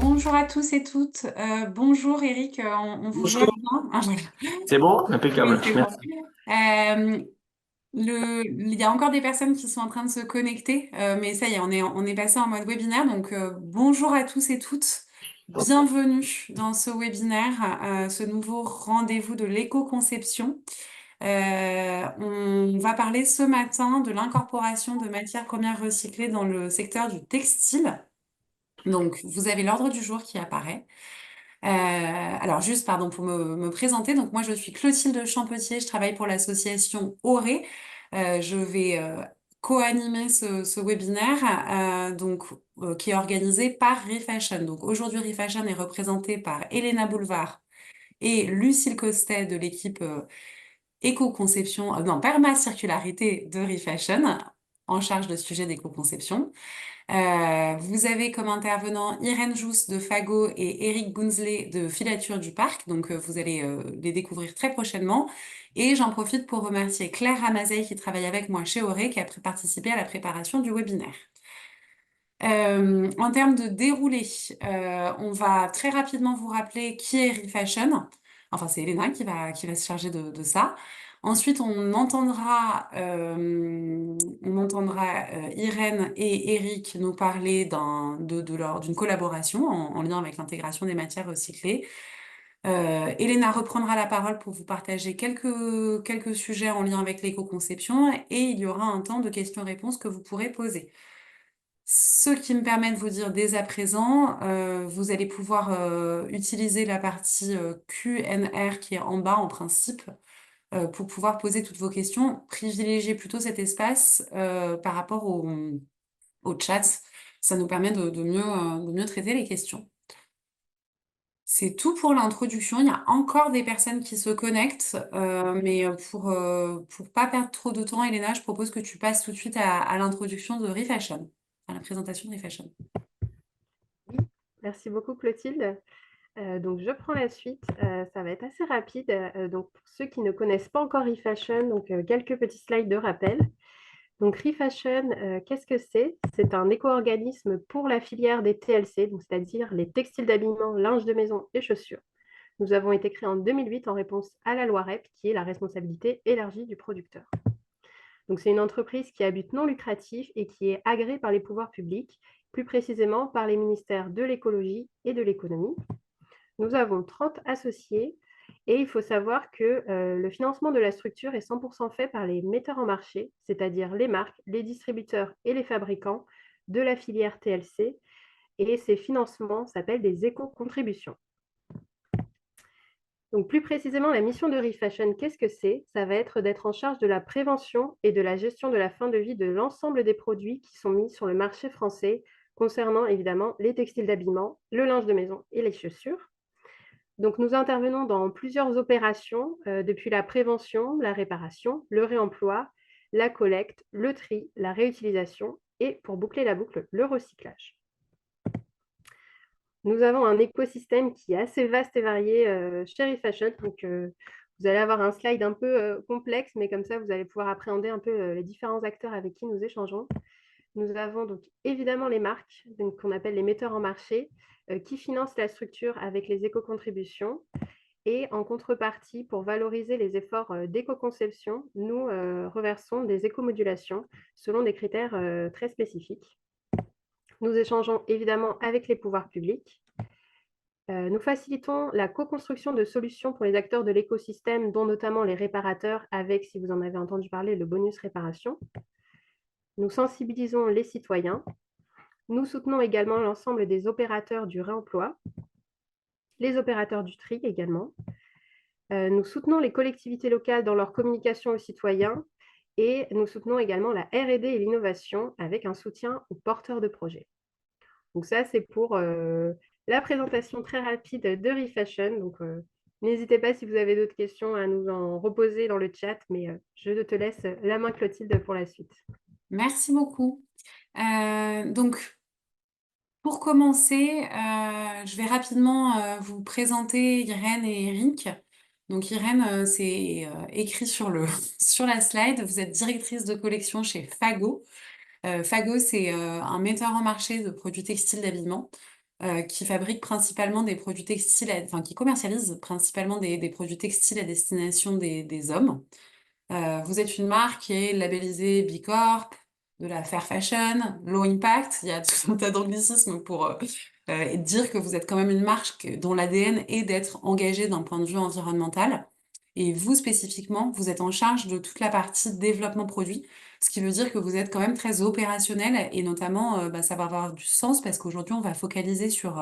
Bonjour à tous et toutes. Bonjour Eric, on vous voit Bonjour, bien. Ah, voilà. c'est bon? Oui, Impeccable, c'est bon. merci. Euh, il y a encore des personnes qui sont en train de se connecter, mais ça y est, on est passé en mode webinaire. Donc, bonjour à tous et toutes. Bienvenue dans ce webinaire, ce nouveau rendez-vous de l'éco-conception. On va parler ce matin de l'incorporation de matières premières recyclées dans le secteur du textile. Donc, vous avez l'ordre du jour qui apparaît. Alors, juste, pardon, pour me présenter. Donc, moi, je suis Clotilde Champetier. Je travaille pour l'association Auré. Je vais co-animer ce webinaire qui est organisé par Refashion. Donc, aujourd'hui, Refashion est représenté par Elena Boulevard et Lucille Costet de l'équipe éco-conception, non, permacircularité de Refashion, en charge de sujets d'éco-conception. Vous avez comme intervenants Irène Jousse de Fago et Eric Gunzley de Filature du Parc. Donc, vous allez les découvrir très prochainement. Et j'en profite pour remercier Claire Ramazeille qui travaille avec moi chez Auré, qui a participé à la préparation du webinaire. En termes de déroulé, on va très rapidement vous rappeler qui est Refashion. Enfin, c'est Elena qui va se charger de ça. Ensuite, on entendra Irène et Eric nous parler d'une collaboration en lien avec l'intégration des matières recyclées. Elena reprendra la parole pour vous partager quelques sujets en lien avec l'éco-conception et il y aura un temps de questions-réponses que vous pourrez poser. Ce qui me permet de vous dire dès à présent, vous allez pouvoir utiliser la partie Q&R qui est en bas en principe pour pouvoir poser toutes vos questions. Privilégiez plutôt cet espace par rapport au chat. Ça nous permet de mieux traiter les questions. C'est tout pour l'introduction. Il y a encore des personnes qui se connectent, mais pour pas perdre trop de temps, Elena, je propose que tu passes tout de suite à l'introduction de Refashion, à la présentation de Refashion. Oui, merci beaucoup Clotilde. Donc je prends la suite, ça va être assez rapide. Donc pour ceux qui ne connaissent pas encore Refashion, donc quelques petits slides de rappel. Donc Refashion, qu'est-ce que c'est? C'est un éco-organisme pour la filière des TLC, donc c'est-à-dire les textiles d'habillement, linge de maison et chaussures. Nous avons été créés en 2008 en réponse à la loi REP, qui est la responsabilité élargie du producteur. Donc c'est une entreprise qui a but non lucratif et qui est agréée par les pouvoirs publics, plus précisément par les ministères de l'écologie et de l'économie. Nous avons 30 associés et il faut savoir que le financement de la structure est 100% fait par les metteurs en marché, c'est-à-dire les marques, les distributeurs et les fabricants de la filière TLC. Et ces financements s'appellent des éco-contributions. Donc plus précisément, la mission de Refashion, qu'est-ce que c'est? Ça va être d'être en charge de la prévention et de la gestion de la fin de vie de l'ensemble des produits qui sont mis sur le marché français, concernant évidemment les textiles d'habillement, le linge de maison et les chaussures. Donc nous intervenons dans plusieurs opérations, depuis la prévention, la réparation, le réemploi, la collecte, le tri, la réutilisation et, pour boucler la boucle, le recyclage. Nous avons un écosystème qui est assez vaste et varié chez Refashion. Donc, vous allez avoir un slide un peu complexe, mais comme ça, vous allez pouvoir appréhender un peu les différents acteurs avec qui nous échangeons. Nous avons donc évidemment les marques, qu'on appelle les metteurs en marché, qui financent la structure avec les éco-contributions. Et en contrepartie, pour valoriser les efforts d'éco-conception, nous reversons des éco-modulations selon des critères très spécifiques. Nous échangeons évidemment avec les pouvoirs publics. Nous facilitons la co-construction de solutions pour les acteurs de l'écosystème, dont notamment les réparateurs, avec, si vous en avez entendu parler, le bonus réparation. Nous sensibilisons les citoyens. Nous soutenons également l'ensemble des opérateurs du réemploi, les opérateurs du tri également. Nous soutenons les collectivités locales dans leur communication aux citoyens et nous soutenons également la R&D et l'innovation avec un soutien aux porteurs de projets. Donc ça, c'est pour la présentation très rapide de Refashion. Donc, n'hésitez pas si vous avez d'autres questions à nous en reposer dans le chat, mais je te laisse la main, Clotilde, pour la suite. Merci beaucoup. Donc, pour commencer, je vais rapidement vous présenter Irène et Eric. Donc, Irène, c'est écrit sur la slide. Vous êtes directrice de collection chez Fago. Fago, c'est un metteur en marché de produits textiles d'habillement. qui fabrique principalement des produits textiles, enfin qui commercialise principalement des produits textiles à destination des hommes. Vous êtes une marque qui est labellisée B Corp, de la fair fashion, low impact. Il y a tout un tas d'anglicismes pour dire que vous êtes quand même une marque dont l'ADN est d'être engagée d'un point de vue environnemental. Et vous, spécifiquement, vous êtes en charge de toute la partie développement produit, ce qui veut dire que vous êtes quand même très opérationnel et notamment, ça va avoir du sens parce qu'aujourd'hui, on va focaliser sur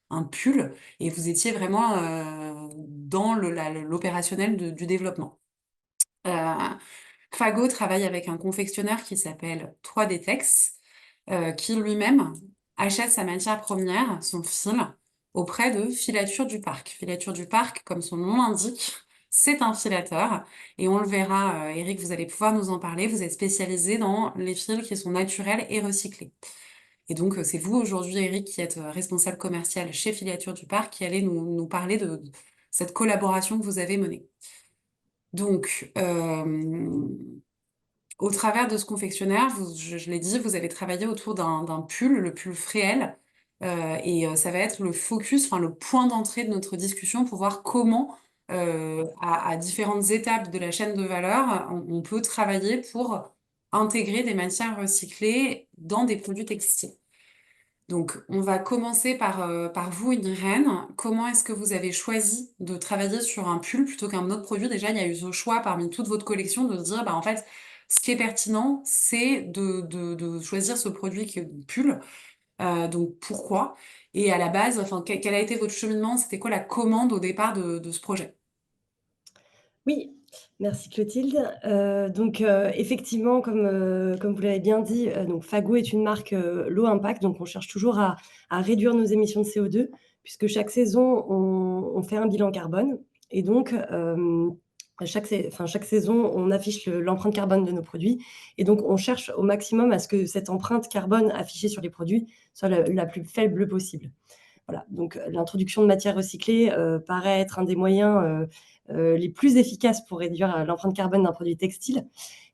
un pull et vous étiez vraiment dans l'opérationnel du développement. Euh, Fago travaille avec un confectionneur qui s'appelle 3D Tex, qui lui-même achète sa matière première, son fil, auprès de Filature du Parc. Filature du Parc, comme son nom l'indique, c'est un filateur. Et on le verra, Eric, vous allez pouvoir nous en parler. Vous êtes spécialisé dans les fils qui sont naturels et recyclés. Et donc, c'est vous aujourd'hui, Eric, qui êtes responsable commercial chez Filature du Parc, qui allez nous parler de cette collaboration que vous avez menée. Donc, au travers de ce confectionnaire, je l'ai dit, vous avez travaillé autour d'un pull, le pull Fréhel, ça va être le focus, enfin le point d'entrée de notre discussion pour voir comment, à différentes étapes de la chaîne de valeur, on peut travailler pour intégrer des matières recyclées dans des produits textiles. Donc, on va commencer par vous, Irène. Comment est-ce que vous avez choisi de travailler sur un pull plutôt qu'un autre produit? Déjà, il y a eu ce choix parmi toute votre collection de se dire, bah, en fait, ce qui est pertinent, c'est de choisir ce produit qui est le pull. Donc, pourquoi? Et à la base, enfin, quel a été votre cheminement? C'était quoi la commande au départ de ce projet? Oui, merci Clotilde. Effectivement, comme vous l'avez bien dit, donc Fago est une marque, low impact, donc on cherche toujours à réduire nos émissions de CO2 puisque chaque saison on fait un bilan carbone et donc chaque saison, on affiche l'empreinte carbone de nos produits et donc on cherche au maximum à ce que cette empreinte carbone affichée sur les produits soit la plus faible possible. Voilà, donc l'introduction de matières recyclées paraît être un des moyens les plus efficaces pour réduire l'empreinte carbone d'un produit textile.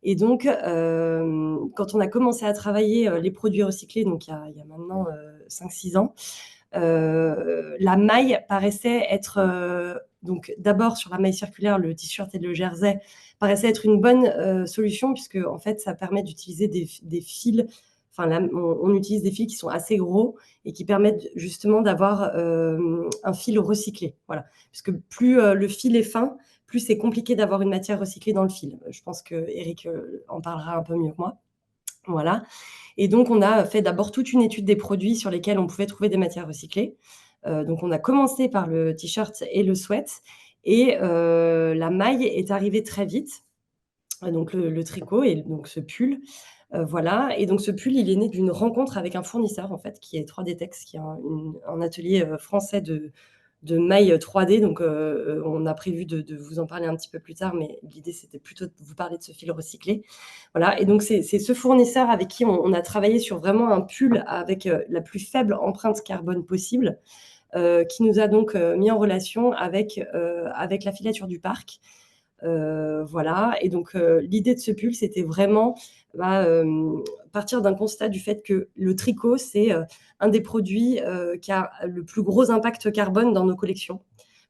Et donc, quand on a commencé à travailler les produits recyclés, donc il y a maintenant 5-6 ans, la maille paraissait être, donc d'abord sur la maille circulaire, le t-shirt et le jersey paraissait être une bonne solution puisque en fait, ça permet d'utiliser des fils. Enfin, là, on utilise des fils qui sont assez gros et qui permettent justement d'avoir un fil recyclé. Voilà, puisque plus le fil est fin, plus c'est compliqué d'avoir une matière recyclée dans le fil. Je pense que Eric en parlera un peu mieux que moi. Voilà. Et donc, on a fait d'abord toute une étude des produits sur lesquels on pouvait trouver des matières recyclées. Donc, on a commencé par le t-shirt et le sweat. Et la maille est arrivée très vite. Donc, le tricot et donc ce pull. Voilà. Et donc, ce pull, il est né d'une rencontre avec un fournisseur, en fait, qui est 3D Tex, qui est un atelier français de mailles 3D. Donc, on a prévu de vous en parler un petit peu plus tard, mais l'idée, c'était plutôt de vous parler de ce fil recyclé. Voilà, et donc c'est ce fournisseur avec qui on a travaillé sur vraiment un pull avec la plus faible empreinte carbone possible, qui nous a donc mis en relation avec la filature du parc. Voilà, et donc l'idée de ce pull, c'était vraiment partir d'un constat du fait que le tricot, c'est un des produits qui a le plus gros impact carbone dans nos collections.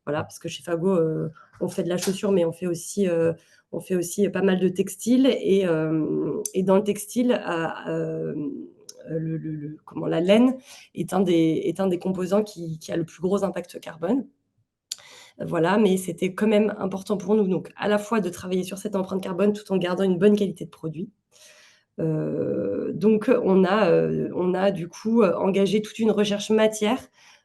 Voilà, parce que chez Fago, on fait de la chaussure, mais on fait aussi pas mal de textiles. Et dans le textile, la laine est un des composants qui a le plus gros impact carbone. Voilà, mais c'était quand même important pour nous, donc à la fois de travailler sur cette empreinte carbone tout en gardant une bonne qualité de produit. Donc on a du coup engagé toute une recherche matière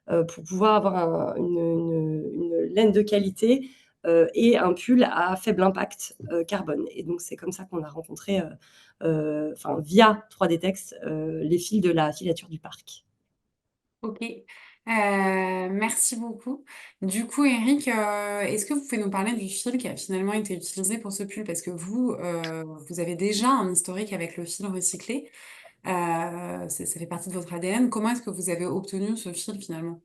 pour pouvoir avoir une laine de qualité et un pull à faible impact carbone. Et donc c'est comme ça qu'on a rencontré, via 3D Tex, les fils de la filature du parc. Ok. Merci beaucoup. Du coup, Eric, est-ce que vous pouvez nous parler du fil qui a finalement été utilisé pour ce pull? Parce que vous avez déjà un historique avec le fil recyclé. Ça fait partie de votre ADN. Comment est-ce que vous avez obtenu ce fil finalement?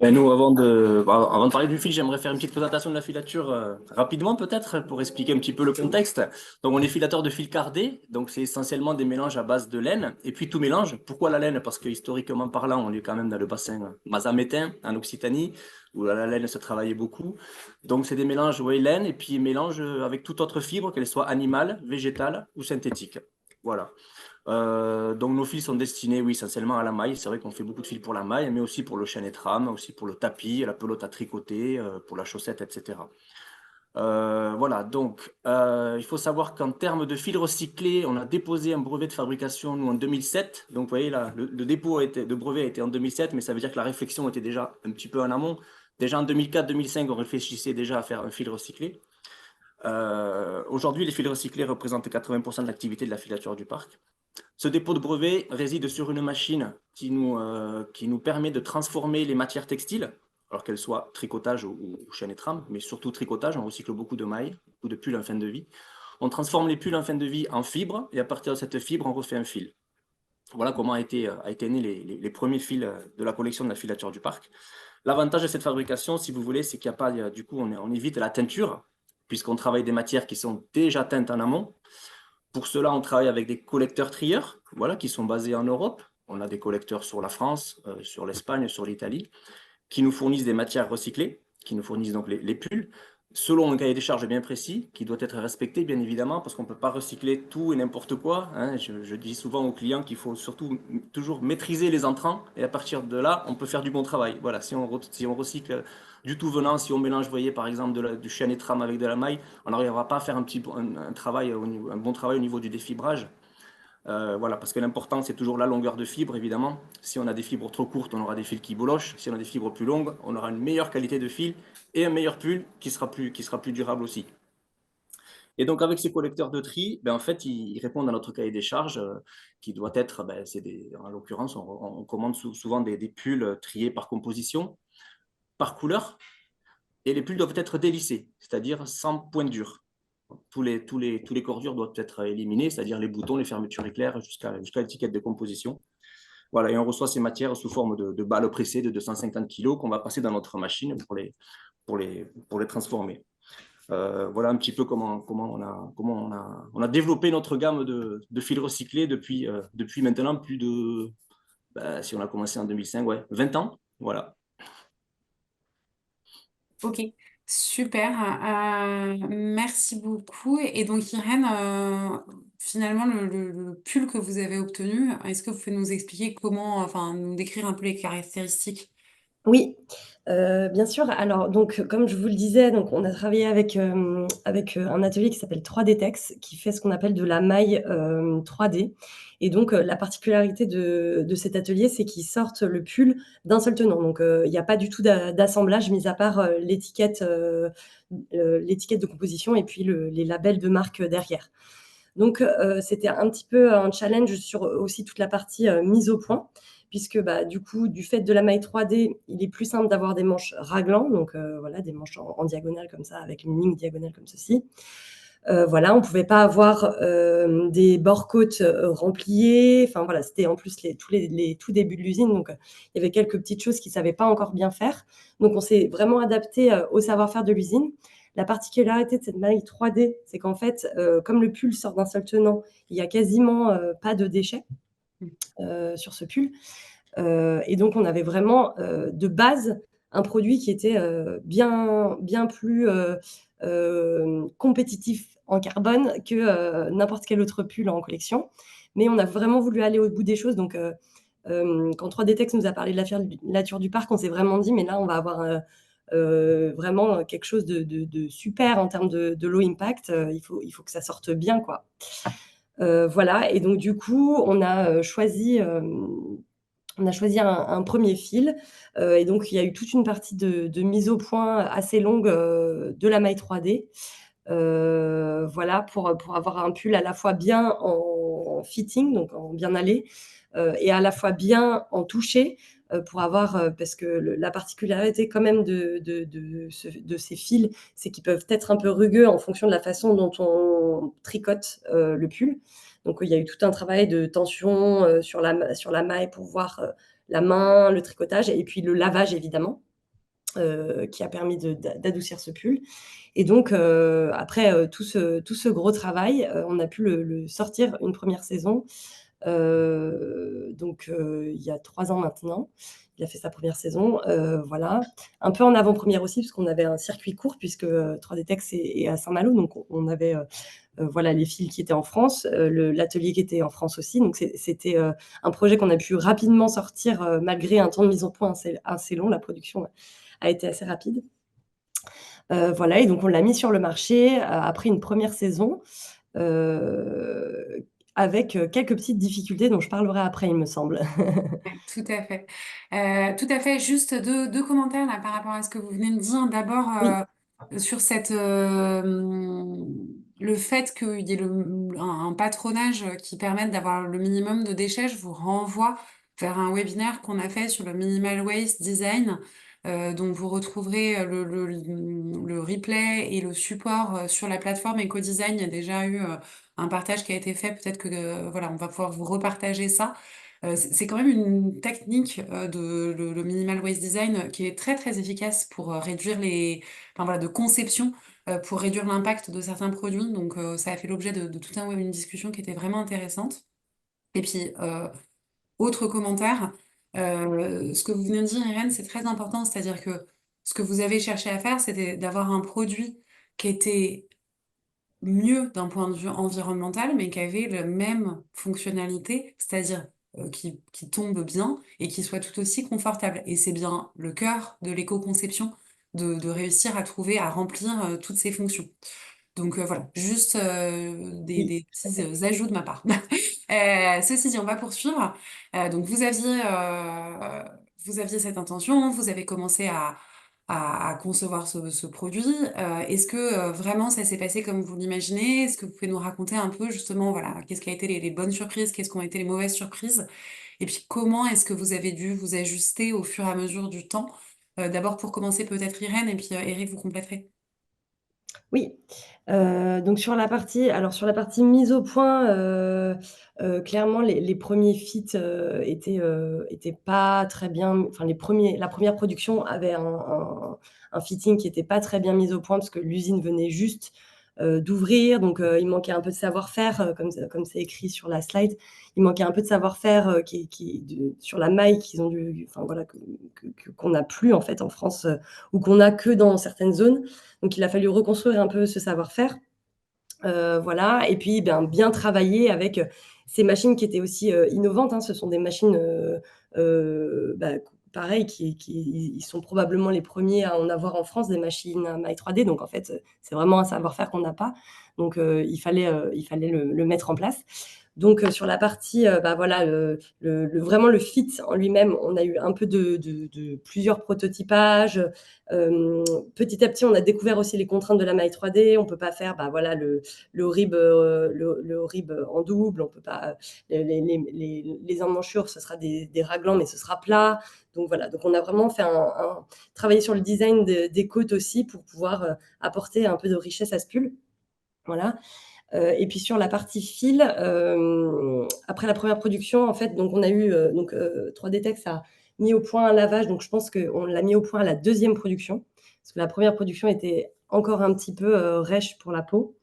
Et nous, avant de parler du fil, j'aimerais faire une petite présentation de la filature rapidement peut-être pour expliquer un petit peu le contexte. Donc, on est filateur de fil cardé, donc c'est essentiellement des mélanges à base de laine. Et puis tout mélange. Pourquoi la laine? Parce que historiquement parlant, on est quand même dans le bassin mazamétain, en Occitanie, où la laine se travaillait beaucoup. Donc, c'est des mélanges, ouais, laine et puis mélange avec toute autre fibre, qu'elle soit animale, végétale ou synthétique. Voilà. Donc nos fils sont destinés, oui, essentiellement à la maille. C'est vrai qu'on fait beaucoup de fils pour la maille, mais aussi pour le chêne et trame, aussi pour le tapis, la pelote à tricoter, pour la chaussette, etc. Voilà, donc il faut savoir qu'en termes de fils recyclés, on a déposé un brevet de fabrication, nous, en 2007. Donc vous voyez, là, le dépôt de brevet a été en 2007, mais ça veut dire que la réflexion était déjà un petit peu en amont. Déjà en 2004-2005, on réfléchissait déjà à faire un fil recyclé. Aujourd'hui, les fils recyclés représentent 80% de l'activité de la filature du parc. Ce dépôt de brevet réside sur une machine qui nous permet de transformer les matières textiles, alors qu'elles soient tricotage ou chaîne et trame, mais surtout tricotage. On recycle beaucoup de mailles, beaucoup de pulls en fin de vie. On transforme les pulls en fin de vie en fibres, et à partir de cette fibre, on refait un fil. Voilà comment a été nés les premiers fils de la collection de la filature du parc. L'avantage de cette fabrication, si vous voulez, c'est qu'il n'y a pas, du coup, on évite la teinture, puisqu'on travaille des matières qui sont déjà teintes en amont. Pour cela, on travaille avec des collecteurs trieurs, voilà, qui sont basés en Europe. On a des collecteurs sur la France, sur l'Espagne, sur l'Italie, qui nous fournissent des matières recyclées, qui nous fournissent donc les pulls, selon un cahier des charges bien précis, qui doit être respecté, bien évidemment, parce qu'on ne peut pas recycler tout et n'importe quoi, hein. Je dis souvent aux clients qu'il faut surtout toujours maîtriser les entrants, et à partir de là, on peut faire du bon travail. Voilà, si on recycle du tout venant, si on mélange, vous voyez, par exemple, du chêne et trame avec de la maille, on n'arrivera pas à faire un travail un bon travail au niveau du défibrage. Voilà, parce que l'important, c'est toujours la longueur de fibre, évidemment. Si on a des fibres trop courtes, on aura des fils qui boulochent. Si on a des fibres plus longues, on aura une meilleure qualité de fil et un meilleur pull qui sera plus durable aussi. Et donc, avec ces collecteurs de tri, ben, en fait, ils répondent à notre cahier des charges qui doit être, ben, en l'occurrence, on commande souvent des pulls triés par composition, par couleur, et les pulls doivent être délissés, c'est-à-dire sans pointe dure. Tous les cordures doivent être éliminés, c'est-à-dire les boutons, les fermetures éclairs, jusqu'à l'étiquette de composition. Voilà, et on reçoit ces matières sous forme de balles pressées de 250 kg qu'on va passer dans notre machine pour les transformer. Voilà un petit peu comment on a développé notre gamme de fils recyclés depuis maintenant plus de, si on a commencé en 2005, ouais, 20 ans. Voilà. Ok, super. Merci beaucoup. Et donc, Irène, finalement, le pull que vous avez obtenu, est-ce que vous pouvez nous expliquer comment, enfin, nous décrire un peu les caractéristiques? Oui, bien sûr. Alors donc, comme je vous le disais, donc on a travaillé avec, un atelier qui s'appelle 3D Tex, qui fait ce qu'on appelle de la maille, 3D et donc, la particularité de cet atelier, c'est qu'ils sortent le pull d'un seul tenant. Donc, il y a pas du tout d'assemblage mis à part, l'étiquette de composition et puis les labels de marque, derrière. Donc, c'était un petit peu un challenge sur aussi toute la partie, mise au point puisque, bah, du coup, du fait de la maille 3D, il est plus simple d'avoir des manches raglan, donc voilà, des manches en diagonale comme ça, avec une ligne diagonale comme ceci. Voilà, on pouvait pas avoir, des bords-côtes, rempliés. Enfin voilà, c'était en plus les tout débuts de l'usine, donc il y avait quelques petites choses qu'ils savaient pas encore bien faire. Donc on s'est vraiment adapté au savoir-faire de l'usine. La particularité de cette maille 3D, c'est qu'en fait, comme le pull sort d'un seul tenant, il y a quasiment, pas de déchets, sur ce pull. Et donc on avait vraiment, de base, un produit qui était, bien plus, compétitif en carbone que, n'importe quel autre pull en collection. Mais on a vraiment voulu aller au bout des choses donc, quand 3D Tex nous a parlé de la filature du parc, on s'est vraiment dit: «Mais là, on va avoir, vraiment quelque chose de super en termes de low impact, il faut que ça sorte bien, quoi». Voilà et donc du coup, on a choisi un premier fil, et donc il y a eu toute une partie de mise au point assez longue, de la maille 3D. Voilà pour avoir un pull à la fois bien en fitting, donc en bien allé, et à la fois bien en touché, pour avoir, parce que la particularité quand même de ces fils, c'est qu'ils peuvent être un peu rugueux en fonction de la façon dont on tricote, le pull. Donc il y a eu tout un travail de tension, sur la maille pour voir, la main, le tricotage et puis le lavage évidemment. qui a permis d'adoucir ce pull. Et donc, après tout ce gros travail, on a pu le sortir une première saison. Donc, il y a 3 ans maintenant. Il a fait sa première saison, voilà. Un peu en avant-première aussi, parce qu'on avait un circuit court, puisque 3D Tex est à Saint-Malo, donc on avait voilà, les fils qui étaient en France, l'atelier qui était en France aussi. Donc, c'était un projet qu'on a pu rapidement sortir, malgré un temps de mise au point assez long. La production a été assez rapide. Voilà, et donc on l'a mis sur le marché après une première saison, avec quelques petites difficultés dont je parlerai après, il me semble. Ouais, tout à fait. Tout à fait. Juste deux commentaires là par rapport à ce que vous venez de dire. D'abord, Oui, sur le fait qu'il y ait un patronage qui permette d'avoir le minimum de déchets, je vous renvoie vers un webinaire qu'on a fait sur le minimal waste design, dont vous retrouverez le replay et le support sur la plateforme EcoDesign. Il y a déjà eu un partage qui a été fait. Peut-être que voilà, on va pouvoir vous repartager ça. C'est quand même une technique le minimal waste design qui est très très efficace pour réduire enfin voilà, de conception, pour réduire l'impact de certains produits. Donc ça a fait l'objet de tout une discussion qui était vraiment intéressante. Et puis autre commentaire, ce que vous venez de dire, Irène, c'est très important, c'est-à-dire que ce que vous avez cherché à faire, c'était d'avoir un produit qui était mieux d'un point de vue environnemental, mais qui avait la même fonctionnalité, c'est-à-dire qui tombe bien et qui soit tout aussi confortable. Et c'est bien le cœur de l'éco-conception de réussir à trouver, à remplir toutes ces fonctions. Donc voilà, juste oui, des tout à petits fait. ajouts de ma part. Ceci dit, on va poursuivre. Donc vous aviez cette intention, vous avez commencé à concevoir ce produit. Est-ce que vraiment ça s'est passé comme vous l'imaginez? Est-ce que vous pouvez nous raconter un peu justement, voilà, qu'est-ce qui a été les bonnes surprises, qu'est-ce qui ont été les mauvaises surprises? Et puis comment est-ce que vous avez dû vous ajuster au fur et à mesure du temps? D'abord pour commencer peut-être Irène et puis Eric vous compléterez. Oui, donc sur la partie mise au point, clairement les premiers fits, étaient pas très bien, enfin la première production avait un fitting qui était pas très bien mis au point parce que l'usine venait juste, d'ouvrir, donc il manquait un peu de savoir-faire, comme c'est écrit sur la slide. Il manquait un peu de savoir-faire, sur la maille qu'ils ont dû, enfin voilà, qu'on n'a plus en fait en France, ou qu'on a que dans certaines zones. Donc il a fallu reconstruire un peu ce savoir-faire. Voilà, et puis bien travailler avec ces machines qui étaient aussi innovantes, hein. Ce sont des machines, pareil, ils sont probablement les premiers à en avoir en France, des machines à maille 3D. Donc en fait, c'est vraiment un savoir-faire qu'on n'a pas. Donc il fallait le mettre en place. Donc sur la partie, voilà, vraiment le fit en lui-même, on a eu un peu de plusieurs prototypages. Petit à petit, on a découvert aussi les contraintes de la maille 3D. On peut pas faire, voilà, le rib, en double. On peut pas, les emmanchures, ce sera des raglans, mais ce sera plat. Donc voilà, donc on a vraiment fait travaillé sur le design des côtes aussi pour pouvoir apporter un peu de richesse à ce pull. Voilà. Et puis sur la partie fil, après la première production, en fait, donc on a eu 3D Tex a mis au point un lavage, donc je pense qu'on l'a mis au point à la deuxième production, parce que la première production était encore un petit peu rêche pour la peau.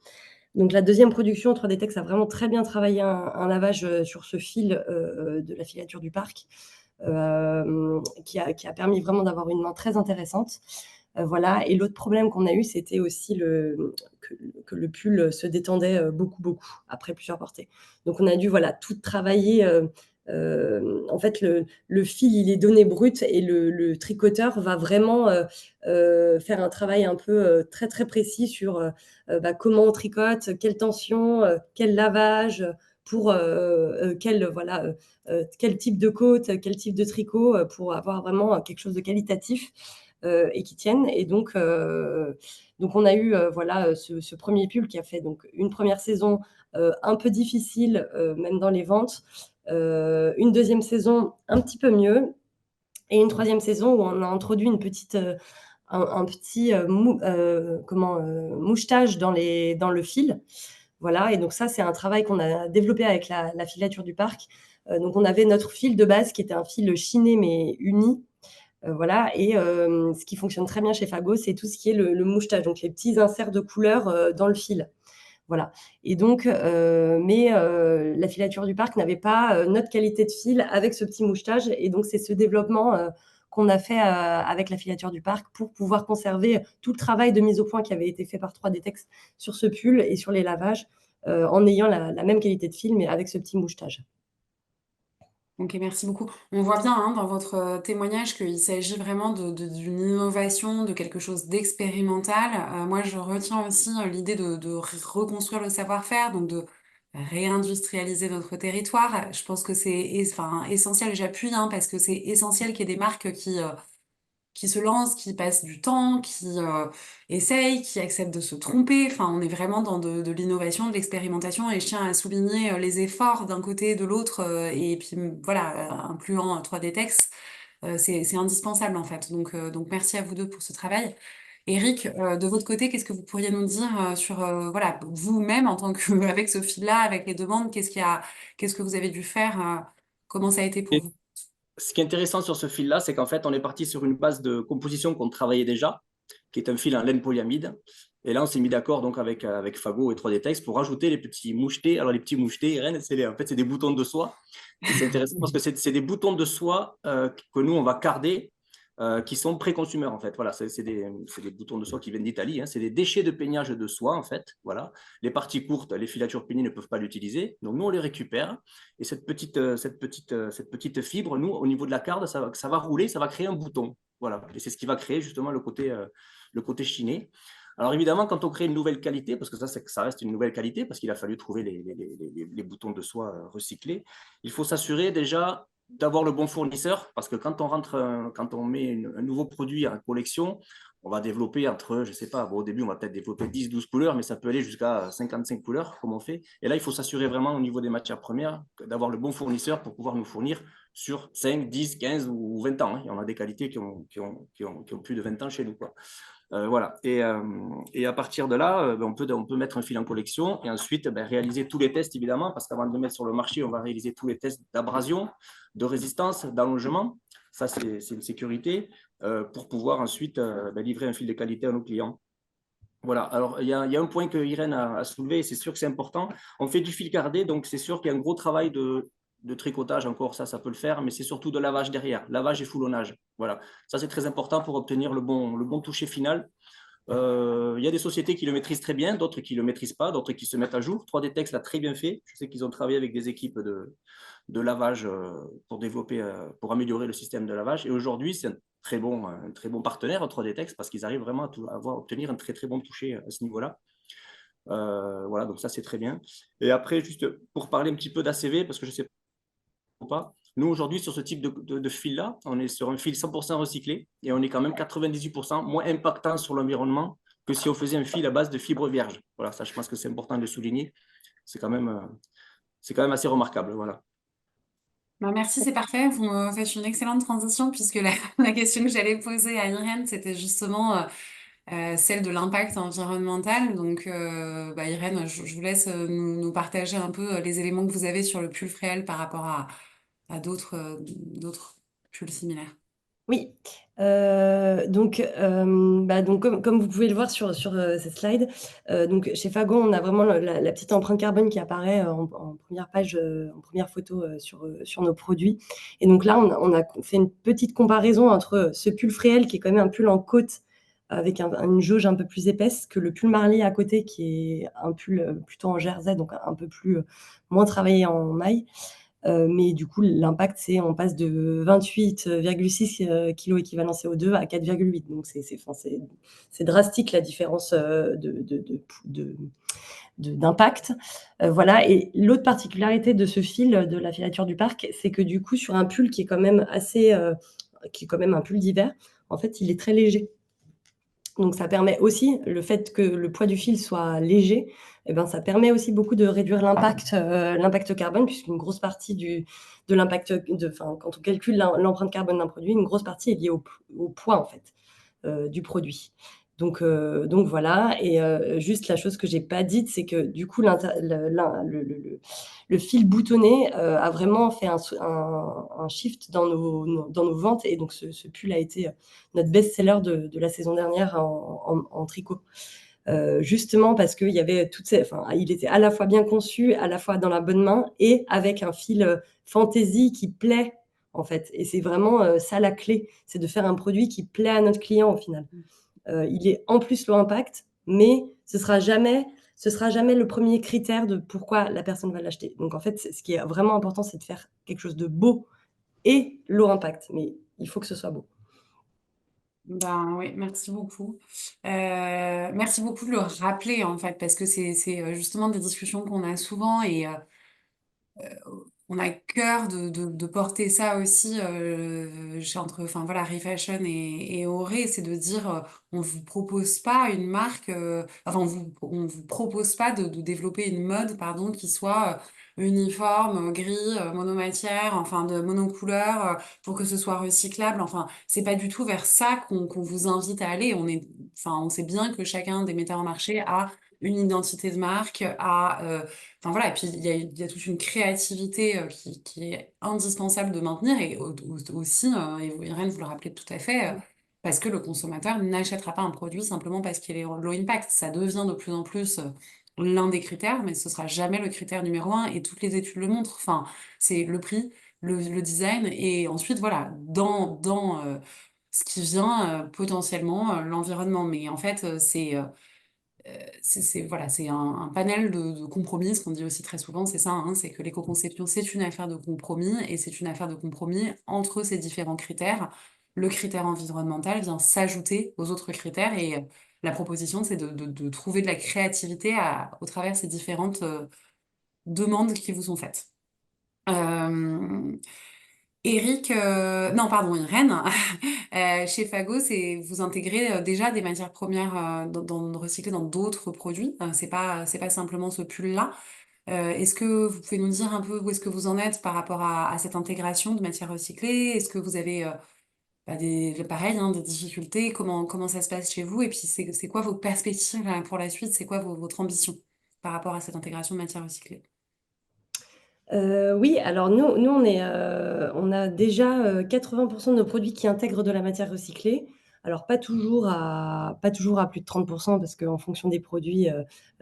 Donc la deuxième production, 3D Tex a vraiment très bien travaillé un lavage sur ce fil de la filature du parc, qui a permis vraiment d'avoir une main très intéressante. Voilà. Et l'autre problème qu'on a eu, c'était aussi que le pull se détendait beaucoup, beaucoup après plusieurs portées. Donc on a dû voilà, tout travailler. En fait, le fil, il est donné brut et le tricoteur va vraiment faire un travail un peu très, très précis sur comment on tricote, quelle tension, quel lavage, pour quel type de côte, quel type de tricot, pour avoir vraiment quelque chose de qualitatif et qui tiennent. Et donc on a eu voilà, ce premier pull qui a fait donc une première saison un peu difficile, même dans les ventes, une deuxième saison un petit peu mieux, et une troisième saison où on a introduit un petit mouchetage dans le fil. Voilà, et donc ça, c'est un travail qu'on a développé avec la filature du parc. Donc on avait notre fil de base qui était un fil chiné mais uni, Voilà. Et ce qui fonctionne très bien chez Fago, c'est tout ce qui est le mouchetage, donc les petits inserts de couleurs dans le fil. Voilà. Et donc, la filature du parc n'avait pas notre qualité de fil avec ce petit mouchetage. Et donc, c'est ce développement qu'on a fait avec la filature du parc pour pouvoir conserver tout le travail de mise au point qui avait été fait par 3D Tex sur ce pull et sur les lavages, en ayant la même qualité de fil, mais avec ce petit mouchetage. Ok, merci beaucoup. On voit bien dans votre témoignage qu'il s'agit vraiment d'une innovation, de quelque chose d'expérimental. Moi, je retiens aussi l'idée de reconstruire le savoir-faire, donc de réindustrialiser notre territoire. Je pense que c'est enfin, essentiel, j'appuie, parce que c'est essentiel qu'il y ait des marques qui se lancent, qui passent du temps, qui essayent, qui acceptent de se tromper. Enfin, on est vraiment dans de l'innovation, de l'expérimentation, et je tiens à souligner les efforts d'un côté et de l'autre, et puis voilà, incluant 3D Tex, c'est indispensable en fait. Donc merci à vous deux pour ce travail. Eric, de votre côté, qu'est-ce que vous pourriez nous dire sur voilà, vous-même en tant que avec ce fil-là, avec les demandes, qu'est-ce que vous avez dû faire, comment ça a été pour Et vous? ce qui est intéressant sur ce fil-là, c'est qu'en fait, on est parti sur une base de composition qu'on travaillait déjà, qui est un fil en laine polyamide. Et là, on s'est mis d'accord donc avec Fago et 3D Tex pour rajouter les petits mouchetés. Alors, les petits mouchetés, Irène, en fait, c'est des boutons de soie. Et c'est intéressant parce que c'est des boutons de soie que nous, on va carder, qui sont pré-consumeurs, en fait. Voilà, c'est des boutons de soie qui viennent d'Italie. C'est des déchets de peignage de soie, en fait. Voilà. Les parties courtes, les filatures peignées ne peuvent pas l'utiliser. Donc, nous, on les récupère. Et cette petite fibre, nous, au niveau de la carde, ça va rouler, ça va créer un bouton. Voilà. Et c'est ce qui va créer justement le côté chiné. Alors évidemment, quand on crée une nouvelle qualité, parce que ça reste une nouvelle qualité, parce qu'il a fallu trouver les boutons de soie recyclés, il faut s'assurer déjà d'avoir le bon fournisseur, parce que quand on met un nouveau produit en collection, on va développer entre, je ne sais pas, au début, on va peut-être développer 10-12 couleurs, mais ça peut aller jusqu'à 55 couleurs, comme on fait. Et là, il faut s'assurer vraiment au niveau des matières premières d'avoir le bon fournisseur pour pouvoir nous fournir sur 5, 10, 15 ou 20 ans. Il y en a des qualités qui ont plus de 20 ans chez nous, quoi. Voilà. Et à partir de là, on peut mettre un fil en collection et ensuite réaliser tous les tests, évidemment, parce qu'avant de le mettre sur le marché, on va réaliser tous les tests d'abrasion, de résistance, d'allongement. Ça, c'est une sécurité pour pouvoir ensuite livrer un fil de qualité à nos clients. Voilà. Alors, il y a un point que Irène a soulevé, et c'est sûr que c'est important. On fait du fil cardé, donc c'est sûr qu'il y a un gros travail de tricotage encore, ça peut le faire, mais c'est surtout de lavage derrière, lavage et foulonnage. Voilà, ça c'est très important pour obtenir le bon toucher final. Il y a des sociétés qui le maîtrisent très bien, d'autres qui ne le maîtrisent pas, d'autres qui se mettent à jour. 3D Tex l'a très bien fait. Je sais qu'ils ont travaillé avec des équipes de lavage pour améliorer le système de lavage. Et aujourd'hui, c'est un très bon partenaire, 3D Tex, parce qu'ils arrivent vraiment à obtenir un très très bon toucher à ce niveau-là. Voilà, donc ça c'est très bien. Et après, juste pour parler un petit peu d'ACV, parce que je ne sais pas. Nous, aujourd'hui, sur ce type de fil-là, on est sur un fil 100% recyclé et on est quand même 98% moins impactant sur l'environnement que si on faisait un fil à base de fibres vierges. Voilà, ça, je pense que c'est important de le souligner. C'est quand même assez remarquable. Voilà. Merci, c'est parfait. Vous me faites une excellente transition puisque la question que j'allais poser à Irène, c'était justement celle de l'impact environnemental. Donc, Irène, je vous laisse nous partager un peu les éléments que vous avez sur le pull Fréhel par rapport à d'autres pulls similaires. Oui, donc comme vous pouvez le voir sur cette slide, donc chez Fago, on a vraiment la petite empreinte carbone qui apparaît en première page, en première photo sur nos produits. Et donc là, on a fait une petite comparaison entre ce pull Fréhel qui est quand même un pull en côte avec une jauge un peu plus épaisse que le pull Marley à côté qui est un pull plutôt en jersey, donc un peu plus moins travaillé en maille. Mais du coup, l'impact, on passe de 28,6 kg équivalent CO2 à 4,8. Donc, c'est drastique la différence d'impact. Voilà. Et l'autre particularité de ce fil, de la filature du parc, c'est que du coup, sur un pull qui est quand même qui est quand même un pull d'hiver, en fait, il est très léger. Donc, ça permet aussi, le fait que le poids du fil soit léger, ça permet aussi beaucoup de réduire l'impact carbone, puisqu'une grosse partie de l'impact, quand on calcule l'empreinte carbone d'un produit, une grosse partie est liée au poids, en fait, du produit. Donc voilà. Et juste la chose que j'ai pas dite, c'est que du coup le fil boutonné a vraiment fait un shift dans nos ventes, et donc ce pull a été notre best-seller de la saison dernière en tricot. Justement parce qu'il y avait il était à la fois bien conçu, à la fois dans la bonne main, et avec un fil fantaisie qui plaît, en fait. Et c'est vraiment ça la clé, c'est de faire un produit qui plaît à notre client au final. Il est en plus low impact, mais ce sera jamais le premier critère de pourquoi la personne va l'acheter. Donc en fait, ce qui est vraiment important, c'est de faire quelque chose de beau et low impact, mais il faut que ce soit beau. Ben oui, merci beaucoup. Merci beaucoup de le rappeler en fait, parce que c'est justement des discussions qu'on a souvent et on a à cœur de porter ça aussi enfin voilà, Refashion et Auré, c'est de dire on vous propose pas une marque, enfin on vous propose pas de développer une mode, pardon, qui soit uniforme, gris, monomatière, enfin de monocouleur, pour que ce soit recyclable. Enfin, c'est pas du tout vers ça qu'on vous invite à aller. Enfin, on sait bien que chacun des metteurs en marché a une identité de marque, enfin voilà, et puis il y a toute une créativité qui est indispensable de maintenir, et aussi, et Irène vous le rappelez tout à fait, parce que le consommateur n'achètera pas un produit simplement parce qu'il est low impact. Ça devient de plus en plus l'un des critères, mais ce sera jamais le critère numéro un, et toutes les études le montrent. Enfin, c'est le prix, le design, et ensuite, voilà, dans ce qui vient potentiellement l'environnement. Mais en fait, voilà, c'est un panel de compromis. Ce qu'on dit aussi très souvent, c'est ça, hein, c'est que l'éco-conception, c'est une affaire de compromis, et c'est une affaire de compromis entre ces différents critères. Le critère environnemental vient s'ajouter aux autres critères, et la proposition, c'est de trouver de la créativité au travers de ces différentes demandes qui vous sont faites. Euh, Eric, non, pardon, Irène, chez Fago, vous intégrez déjà des matières premières recyclées dans d'autres produits. C'est pas simplement ce pull-là. Est-ce que vous pouvez nous dire un peu où est-ce que vous en êtes par rapport à cette intégration de matières recyclées? Est-ce que vous avez pareil, hein, des difficultés? Comment ça se passe chez vous? Et puis c'est quoi vos perspectives pour la suite? C'est quoi votre ambition par rapport à cette intégration de matières recyclées? Oui, alors nous on a déjà 80% de nos produits qui intègrent de la matière recyclée. Alors pas toujours à plus de 30%, parce qu'en fonction des produits,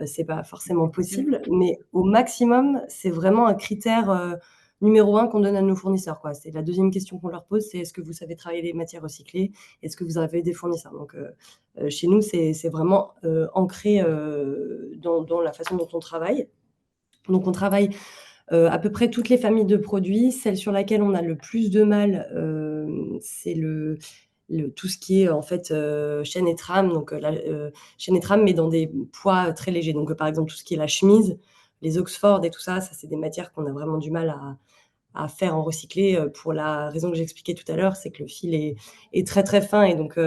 c'est pas forcément possible, mais au maximum, c'est vraiment un critère numéro 1 qu'on donne à nos fournisseurs, quoi. C'est la deuxième question qu'on leur pose, c'est: «Est-ce que vous savez travailler les matières recyclées? Est-ce que vous avez des fournisseurs?» Donc chez nous, c'est vraiment ancré dans la façon dont on travaille. Donc on travaille à peu près toutes les familles de produits. Celle sur laquelle on a le plus de mal, c'est tout ce qui est en fait chaîne et trame. Donc chaîne et trame, mais dans des poids très légers. Donc par exemple, tout ce qui est la chemise, les Oxford et tout ça, c'est des matières qu'on a vraiment du mal à faire en recyclé, pour la raison que j'expliquais tout à l'heure, c'est que le fil est très, très fin, et donc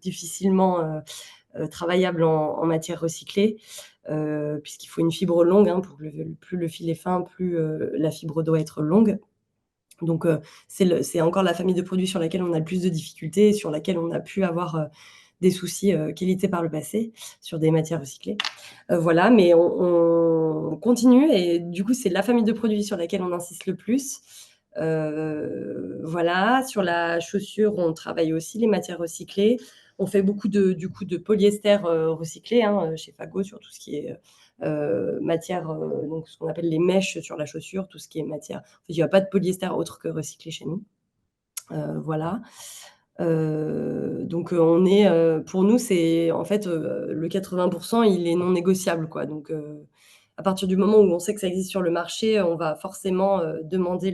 difficilement travaillable en matière recyclée, puisqu'il faut une fibre longue, hein, plus le fil est fin, plus la fibre doit être longue. Donc c'est encore la famille de produits sur laquelle on a le plus de difficultés, et sur laquelle on a pu avoir des soucis qualité par le passé, sur des matières recyclées. Voilà, mais on continue, et du coup, c'est la famille de produits sur laquelle on insiste le plus. Voilà. Sur la chaussure, on travaille aussi les matières recyclées. On fait beaucoup du coup de polyester recyclé, hein, chez Fago, sur tout ce qui est matière, donc ce qu'on appelle les mèches sur la chaussure, tout ce qui est matière. En fait, il n'y a pas de polyester autre que recyclé chez nous. Voilà. Donc on est, pour nous, c'est en fait, le 80%, il est non négociable, quoi. Donc à partir du moment où on sait que ça existe sur le marché, on va forcément demander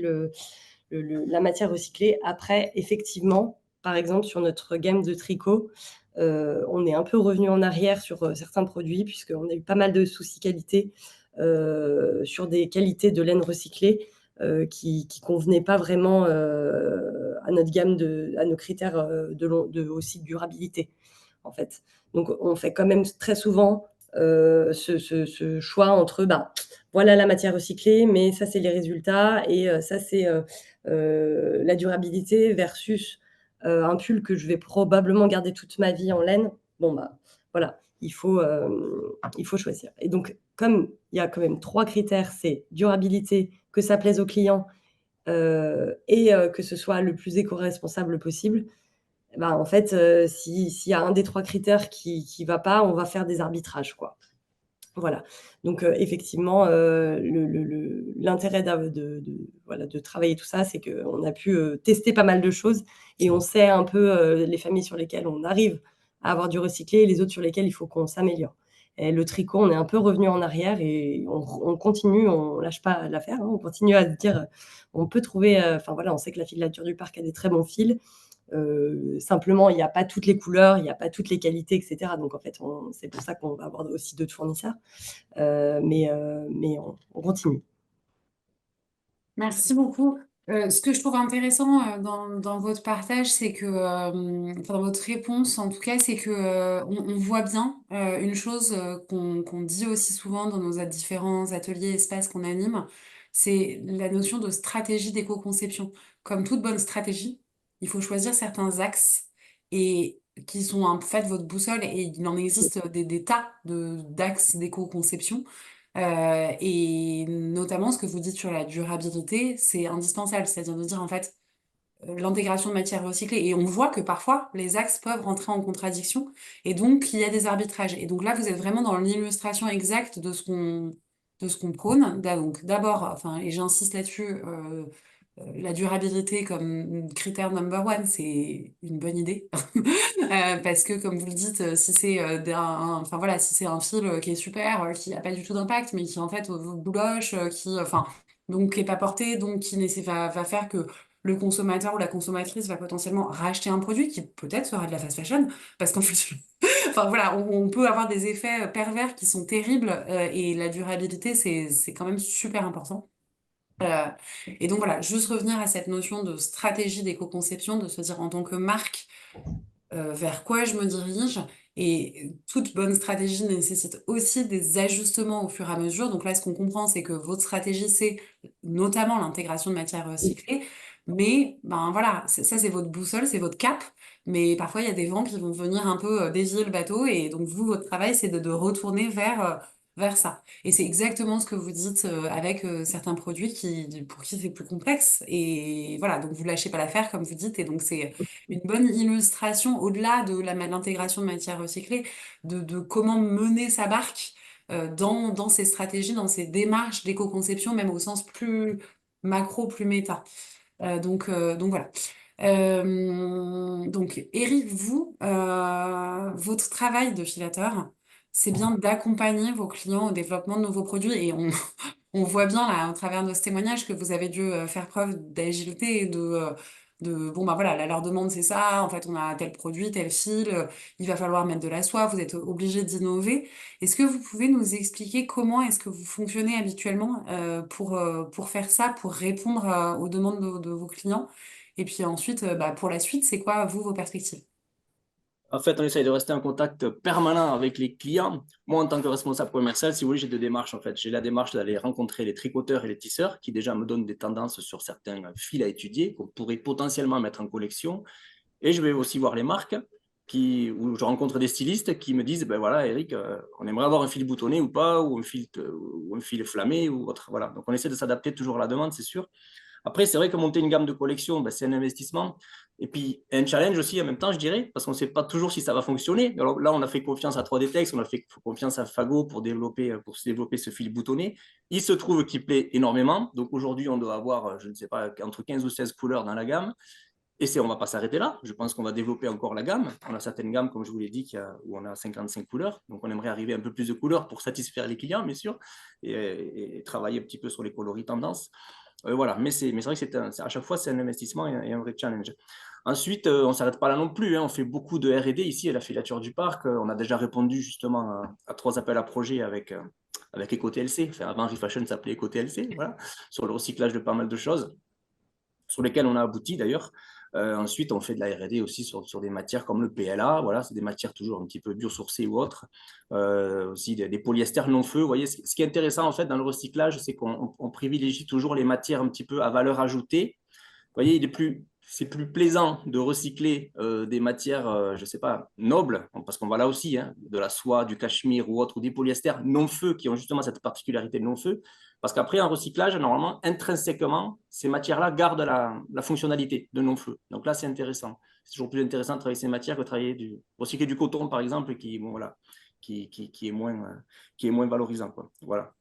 la matière recyclée. Après, effectivement, par exemple, sur notre gamme de tricot, on est un peu revenu en arrière sur certains produits, puisqu'on a eu pas mal de soucis qualité sur des qualités de laine recyclée qui convenaient pas vraiment à notre gamme, à nos critères aussi de durabilité, en fait. Donc on fait quand même très souvent ce choix entre, voilà la matière recyclée, mais ça c'est les résultats, et ça c'est la durabilité versus un pull que je vais probablement garder toute ma vie en laine, bon, bah, voilà, il faut choisir. Et donc, comme il y a quand même 3 critères, c'est durabilité, que ça plaise aux clients, et que ce soit le plus éco-responsable possible, bah, en fait, s'il y a un des 3 critères qui va pas, on va faire des arbitrages, quoi. Voilà. Donc, effectivement, l'intérêt voilà, de travailler tout ça, c'est qu'on a pu, tester pas mal de choses et on sait un peu, les familles sur lesquelles on arrive à avoir du recyclé et les autres sur lesquelles il faut qu'on s'améliore. Et le tricot, on est un peu revenu en arrière et on continue, on lâche pas l'affaire, hein. On continue à se dire, on peut trouver, enfin voilà, on sait que la filature du parc a des très bons fils. Simplement, il n'y a pas toutes les couleurs, il n'y a pas toutes les qualités, etc. Donc, en fait, c'est pour ça qu'on va avoir aussi d'autres fournisseurs. Mais on continue. Merci beaucoup. Ce que je trouve intéressant dans votre partage, c'est que, enfin, dans votre réponse en tout cas, c'est que on voit bien une chose qu'on dit aussi souvent dans nos différents ateliers, espaces qu'on anime, c'est la notion de stratégie d'éco-conception. Comme toute bonne stratégie, il faut choisir certains axes et qui sont en fait votre boussole et il en existe des tas d'axes d'éco-conception. Et notamment, ce que vous dites sur la durabilité, c'est indispensable, c'est-à-dire de dire en fait l'intégration de matières recyclées. Et on voit que parfois, les axes peuvent rentrer en contradiction, et donc il y a des arbitrages. Et donc là, vous êtes vraiment dans l'illustration exacte de ce qu'on prône. Donc d'abord, enfin, et j'insiste là-dessus, la durabilité comme critère number one, c'est une bonne idée. Parce que, comme vous le dites, si c'est enfin voilà, si c'est un fil qui est super, qui n'a pas du tout d'impact, mais qui en fait vous bouloche, enfin, donc qui n'est pas porté, donc va faire que le consommateur ou la consommatrice va potentiellement racheter un produit qui peut-être sera de la fast fashion, parce qu'en fait, enfin voilà, on peut avoir des effets pervers qui sont terribles, et la durabilité, c'est quand même super important. Euh, et donc voilà, juste revenir à cette notion de stratégie d'éco-conception, de se dire en tant que marque, vers quoi je me dirige. Et toute bonne stratégie nécessite aussi des ajustements au fur et à mesure. Donc là, ce qu'on comprend, c'est que votre stratégie, c'est notamment l'intégration de matières recyclées. Mais ben voilà, ça c'est votre boussole, c'est votre cap. Mais parfois, il y a des vents qui vont venir un peu dévier le bateau. Et donc vous, votre travail, c'est de retourner vers ça. Et c'est exactement ce que vous dites avec certains produits pour qui c'est plus complexe. Et voilà, donc vous lâchez pas l'affaire, comme vous dites. Et donc c'est une bonne illustration, au-delà de l'intégration de matières recyclées, de comment mener sa barque dans ces stratégies, dans ces démarches d'éco-conception, même au sens plus macro, plus méta. Donc voilà. Donc, Eric, vous, votre travail de filateur, c'est bien d'accompagner vos clients au développement de nouveaux produits et on voit bien là, au travers de ce témoignage, que vous avez dû faire preuve d'agilité et bon, bah voilà, là, leur demande, c'est ça. En fait, on a tel produit, tel fil, il va falloir mettre de la soie, vous êtes obligé d'innover. Est-ce que vous pouvez nous expliquer comment est-ce que vous fonctionnez habituellement pour faire ça, pour répondre aux demandes de vos clients? Et puis ensuite, bah, pour la suite, c'est quoi, vous, vos perspectives? En fait, on essaye de rester en contact permanent avec les clients. Moi, en tant que responsable commercial, si vous voulez, j'ai deux démarches. En fait, j'ai la démarche d'aller rencontrer les tricoteurs et les tisseurs qui déjà me donnent des tendances sur certains fils à étudier qu'on pourrait potentiellement mettre en collection. Et je vais aussi voir les marques où je rencontre des stylistes qui me disent, ben voilà, Eric, on aimerait avoir un fil boutonné ou pas, ou un fil flammé ou autre. Voilà. Donc, on essaie de s'adapter toujours à la demande, c'est sûr. Après, c'est vrai que monter une gamme de collection, ben, c'est un investissement. Et puis, un challenge aussi en même temps, je dirais, parce qu'on ne sait pas toujours si ça va fonctionner. Alors là, on a fait confiance à 3D Tex, on a fait confiance à Fago pour se développer ce fil boutonné. Il se trouve qu'il plaît énormément. Donc aujourd'hui, on doit avoir, je ne sais pas, entre 15 ou 16 couleurs dans la gamme. Et on ne va pas s'arrêter là. Je pense qu'on va développer encore la gamme. On a certaines gammes, comme je vous l'ai dit, où on a 55 couleurs. Donc, on aimerait arriver à un peu plus de couleurs pour satisfaire les clients, bien sûr, et travailler un petit peu sur les coloris tendances. Voilà, mais c'est vrai que à chaque fois, c'est un investissement et un vrai challenge. Ensuite, on ne s'arrête pas là non plus, hein. On fait beaucoup de R&D ici à la filature du parc. On a déjà répondu justement à 3 appels à projets avec EcoTLC. Enfin, avant, Refashion s'appelait EcoTLC, voilà, sur le recyclage de pas mal de choses, sur lesquelles on a abouti d'ailleurs. Ensuite, on fait de la R&D aussi sur des matières comme le PLA. Voilà, c'est des matières toujours un petit peu biosourcées ou autres. Aussi des polyesters non feu. Vous voyez, ce qui est intéressant en fait dans le recyclage, c'est qu'on privilégie toujours les matières un petit peu à valeur ajoutée. Vous voyez, il est plus c'est plus plaisant de recycler des matières, je ne sais pas, nobles, parce qu'on va là aussi, hein, de la soie, du cachemire ou autre, ou des polyesters non-feu qui ont justement cette particularité de non-feu. Parce qu'après, en recyclage, normalement, intrinsèquement, ces matières-là gardent la fonctionnalité de non-feu. Donc là, c'est intéressant. C'est toujours plus intéressant de travailler ces matières que de recycler du coton, par exemple, bon, voilà, qui est moins valorisant, quoi. Voilà.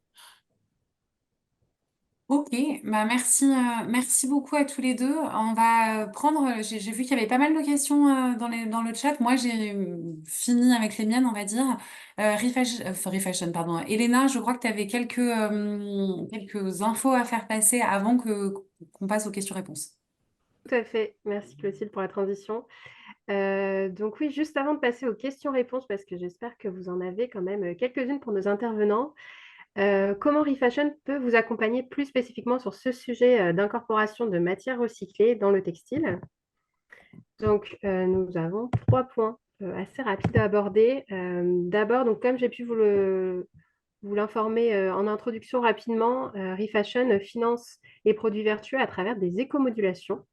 Ok, bah merci beaucoup à tous les deux. On va prendre, j'ai vu qu'il y avait pas mal de questions dans le chat. Moi, j'ai fini avec les miennes, on va dire. Refashion, pardon. Elena, je crois que tu avais quelques infos à faire passer avant qu'on passe aux questions-réponses. Tout à fait. Merci Clotilde pour la transition. Donc oui, juste avant de passer aux questions-réponses, parce que j'espère que vous en avez quand même quelques-unes pour nos intervenants, comment Refashion peut vous accompagner plus spécifiquement sur ce sujet d'incorporation de matières recyclées dans le textile? Donc, nous avons 3 points assez rapides à aborder. D'abord, donc, comme j'ai pu vous l'informer en introduction rapidement, Refashion finance les produits vertueux à travers des écomodulations.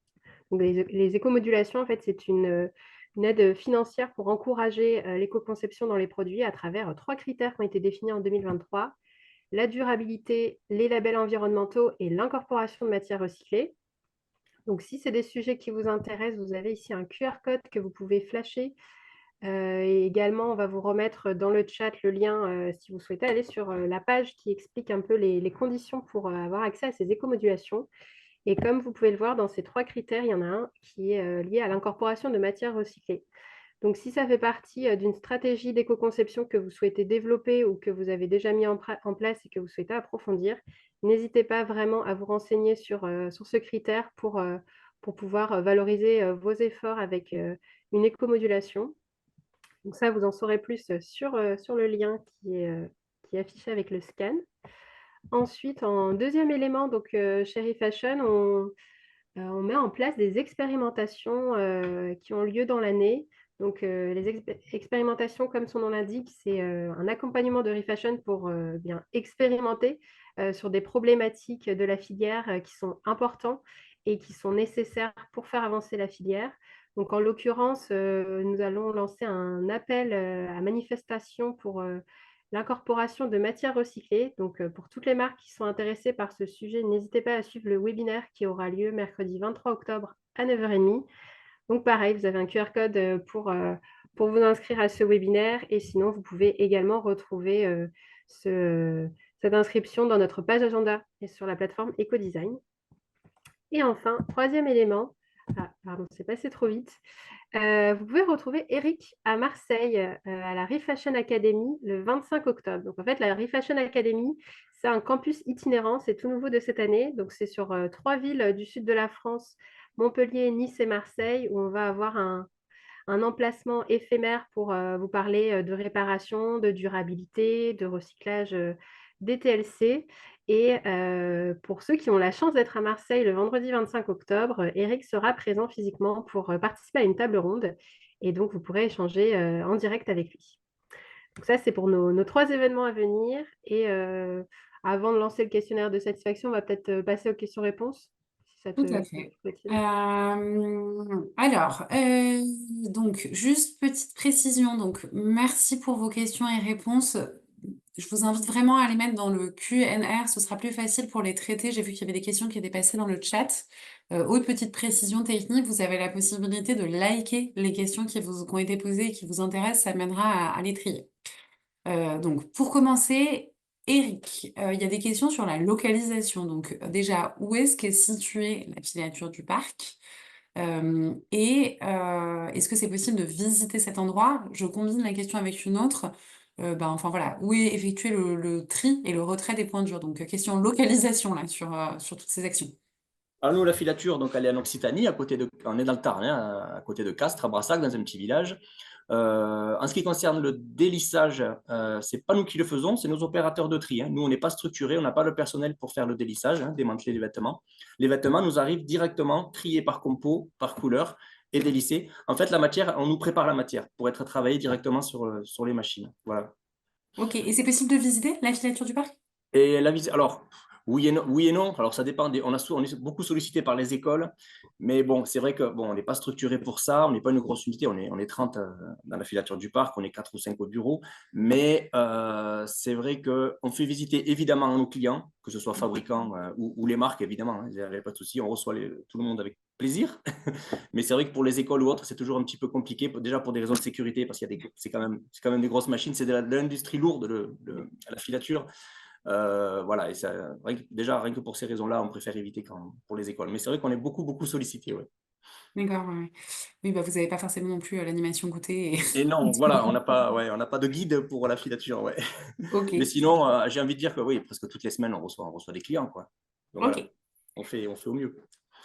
Donc, les écomodulations, en fait, c'est une aide financière pour encourager l'éco-conception dans les produits à travers 3 critères qui ont été définis en 2023: la durabilité, les labels environnementaux et l'incorporation de matières recyclées. Donc, si c'est des sujets qui vous intéressent, vous avez ici un QR code que vous pouvez flasher. Et également, on va vous remettre dans le chat le lien si vous souhaitez aller sur la page qui explique un peu les conditions pour avoir accès à ces écomodulations. Et comme vous pouvez le voir, dans ces 3 critères, il y en a un qui est lié à l'incorporation de matières recyclées. Donc, si ça fait partie d'une stratégie d'éco-conception que vous souhaitez développer ou que vous avez déjà mis en place et que vous souhaitez approfondir, n'hésitez pas vraiment à vous renseigner sur ce critère pour pouvoir valoriser vos efforts avec une éco-modulation. Donc ça, vous en saurez plus sur le lien qui est affiché avec le scan. Ensuite, en deuxième élément, donc, chez Refashion, on met en place des expérimentations qui ont lieu dans l'année. Donc, les expérimentations, comme son nom l'indique, c'est un accompagnement de Refashion pour bien expérimenter sur des problématiques de la filière qui sont importantes et qui sont nécessaires pour faire avancer la filière. Donc, en l'occurrence, nous allons lancer un appel à manifestation pour l'incorporation de matières recyclées. Donc, pour toutes les marques qui sont intéressées par ce sujet, n'hésitez pas à suivre le webinaire qui aura lieu mercredi 23 octobre à 9h30. Donc, pareil, vous avez un QR code pour vous inscrire à ce webinaire. Et sinon, vous pouvez également retrouver cette inscription dans notre page agenda et sur la plateforme EcoDesign. Et enfin, troisième élément, pardon, c'est passé trop vite. Vous pouvez retrouver Eric à Marseille à la Refashion Academy le 25 octobre. Donc en fait, la Refashion Academy, c'est un campus itinérant, c'est tout nouveau de cette année. Donc c'est sur 3 villes du sud de la France, Montpellier, Nice et Marseille, où on va avoir un emplacement éphémère pour vous parler de réparation, de durabilité, de recyclage des TLC. Et pour ceux qui ont la chance d'être à Marseille le vendredi 25 octobre, Eric sera présent physiquement pour participer à une table ronde. Et donc, vous pourrez échanger en direct avec lui. Donc ça, c'est pour nos 3 événements à venir. Et avant de lancer le questionnaire de satisfaction, on va peut-être passer aux questions-réponses. Si ça Tout à te fait. plaît. Alors, donc, juste petite précision. Donc, merci pour vos questions et réponses. Je vous invite vraiment à les mettre dans le Q&R. Ce sera plus facile pour les traiter. J'ai vu qu'il y avait des questions qui étaient passées dans le chat. Autre petite précision technique, vous avez la possibilité de liker les questions qui ont été posées et qui vous intéressent. Ça mènera à les trier. Donc, pour commencer, Eric, il y a des questions sur la localisation. Donc, déjà, où est-ce qu'est située la filature du parc? Est-ce que c'est possible de visiter cet endroit? Je combine la question avec une autre. Enfin voilà, où est effectué le tri et le retrait des points durs? Donc, question localisation là, sur toutes ces actions. Alors nous, la filature, donc, elle est en Occitanie, on est dans le Tarn, hein, à côté de Castres, à Brassac, dans un petit village. En ce qui concerne le délissage, ce n'est pas nous qui le faisons, c'est nos opérateurs de tri, hein. Nous, on n'est pas structurés, on n'a pas le personnel pour faire le délissage, hein, démanteler les vêtements. Les vêtements nous arrivent directement triés par compo, par couleur et délissés. En fait, la matière, on nous prépare la matière pour être travaillée directement sur les machines. Voilà. Ok, et c'est possible de visiter la filature du parc? Et alors, Oui et non, oui et non. Alors, ça dépend. On est beaucoup sollicité par les écoles, mais bon, c'est vrai que bon, on n'est pas structuré pour ça. On n'est pas une grosse unité. On est 30 dans la filature du parc. On est 4 ou 5 au bureau. Mais c'est vrai qu'on fait visiter évidemment à nos clients, que ce soit fabricants ou les marques, évidemment. Il n'y a pas de souci. On reçoit tout le monde avec plaisir. Mais c'est vrai que pour les écoles ou autres, c'est toujours un petit peu compliqué. Déjà pour des raisons de sécurité, parce qu'il y a c'est quand même des grosses machines. C'est de l'industrie lourde, la filature. Voilà, et ça, déjà, rien que pour ces raisons-là, on préfère éviter pour les écoles. Mais c'est vrai qu'on est beaucoup sollicité. Ouais. D'accord, ouais. Oui, bah, vous n'avez pas forcément non plus l'animation goûter. Et non, voilà, on n'a pas de guide pour la filature. Ouais. Ok, Mais sinon, j'ai envie de dire que oui, presque toutes les semaines, on reçoit des clients. Quoi. Donc ok. voilà, on fait au mieux.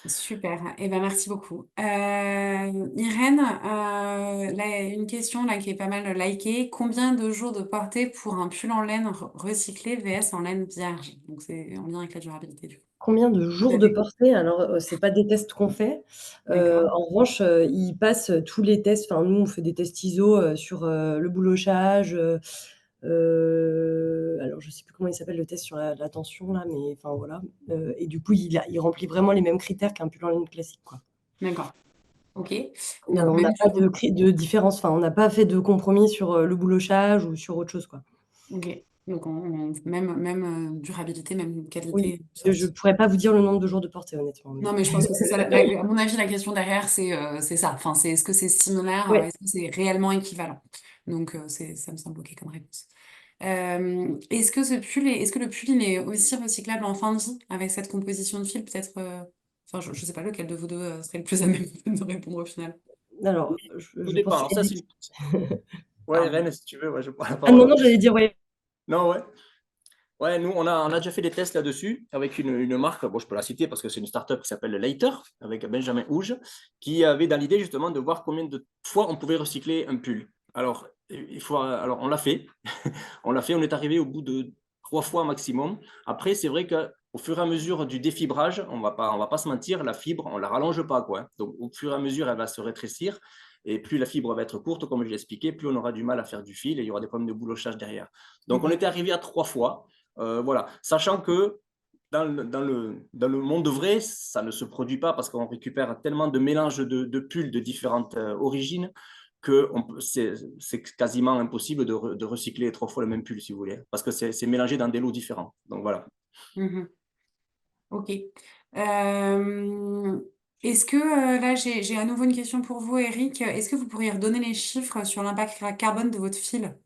Super. Eh ben, merci beaucoup. Irène, là, une question là, qui est pas mal likée. Combien de jours de portée pour un pull en laine recyclé vs en laine vierge? Donc, c'est en lien avec la durabilité, du coup. Combien de Vous jours de avez- portée? Alors, c'est pas des tests qu'on fait. D'accord. En revanche, ils passent tous les tests. Enfin, nous, on fait des tests ISO sur le boulochage. Alors, je sais plus comment il s'appelle le test sur la tension là, mais enfin voilà. Et du coup, il remplit vraiment les mêmes critères qu'un pull en laine classique, quoi. D'accord. Ok. Donc, On n'a même pas durable. de différence. Enfin, on n'a pas fait de compromis sur le boulochage ou sur autre chose, quoi. Ok. Donc, même durabilité, même Oui, qualité. je pourrais pas vous dire le nombre de jours de portée, honnêtement. Non, mais je pense que c'est ça. À mon avis, la question derrière, c'est ça. Enfin, c'est est-ce que c'est similaire, Ouais. est-ce que c'est réellement équivalent? Donc, ça me semble ok comme réponse. Est-ce que le pull, il est aussi recyclable en fin de vie avec cette composition de fil, peut-être enfin, je ne sais pas lequel de vous deux serait le plus à même de répondre au final. Alors, Tout je dépend. pense Alors ça, Eric. c'est ouais, Pardon. Rennes, si tu veux, ouais, je prends la Ah non, parole. non, j'allais dire, ouais. Non, ouais. Ouais, nous, on a déjà fait des tests là-dessus avec une marque, bon, je peux la citer parce que c'est une startup qui s'appelle Later, avec Benjamin Houge, qui avait dans l'idée justement de voir combien de fois on pouvait recycler un pull. Alors, alors on l'a fait. On l'a fait, on est arrivé au bout de 3 fois maximum. Après, c'est vrai qu'au fur et à mesure du défibrage, on va pas se mentir, la fibre, on la rallonge pas, quoi. Donc, au fur et à mesure, elle va se rétrécir. Et plus la fibre va être courte, comme je l'ai expliqué, plus on aura du mal à faire du fil et il y aura des problèmes de boulochage derrière. Donc, on Mhm. était arrivé à 3 fois. Voilà. Sachant que dans le monde vrai, ça ne se produit pas parce qu'on récupère tellement de mélanges de pulls de différentes origines que c'est quasiment impossible de recycler 3 fois le même pull, si vous voulez, parce que c'est mélangé dans des lots différents. Donc voilà. Mhm. Ok. Est-ce que là, j'ai à nouveau une question pour vous, Eric. Est-ce que vous pourriez redonner les chiffres sur l'impact carbone de votre fil?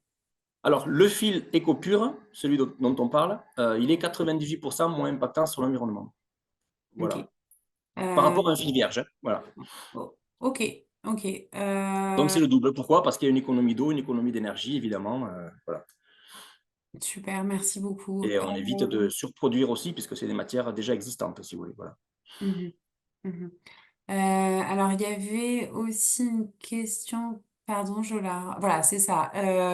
Alors, le fil EcoPure, celui dont on parle, il est 98% moins impactant sur l'environnement. Ok. Voilà. Par Euh, rapport à un fil vierge. Hein. Voilà. ok. Ok. Donc, c'est le double. Pourquoi? Parce qu'il y a une économie d'eau, une économie d'énergie, évidemment. Voilà. Super, merci beaucoup. Et on évite de surproduire aussi, puisque c'est des matières déjà existantes, si vous voulez. Voilà. Mhm, mhm. Alors, il y avait aussi une question, pardon, Voilà, c'est ça.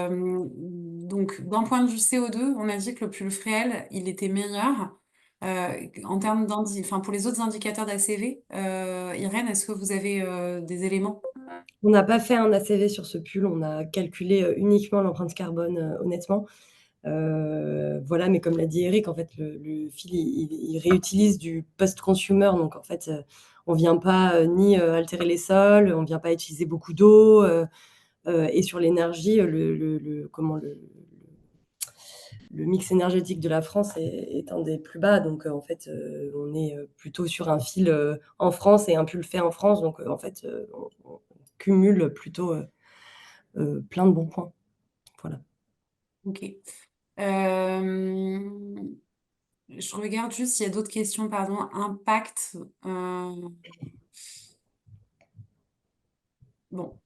Donc, d'un point de vue CO2, on a dit que le pull Fréhel, il était meilleur. En termes enfin, pour les autres indicateurs d'ACV, Irène, est-ce que vous avez des éléments? On n'a pas fait un ACV sur ce pull, on a calculé uniquement l'empreinte carbone, honnêtement. Voilà, mais comme l'a dit Eric, en fait, le fil, il réutilise du post-consumer, donc en fait, on vient pas ni altérer les sols, on vient pas utiliser beaucoup d'eau, et sur l'énergie, le mix énergétique de la France est un des plus bas, donc en fait, on est plutôt sur un fil en France et un pull fait en France, donc en fait, on cumule plutôt plein de bons points. Voilà. Ok. Euh, je regarde juste s'il y a d'autres questions, pardon. Impact. Bon,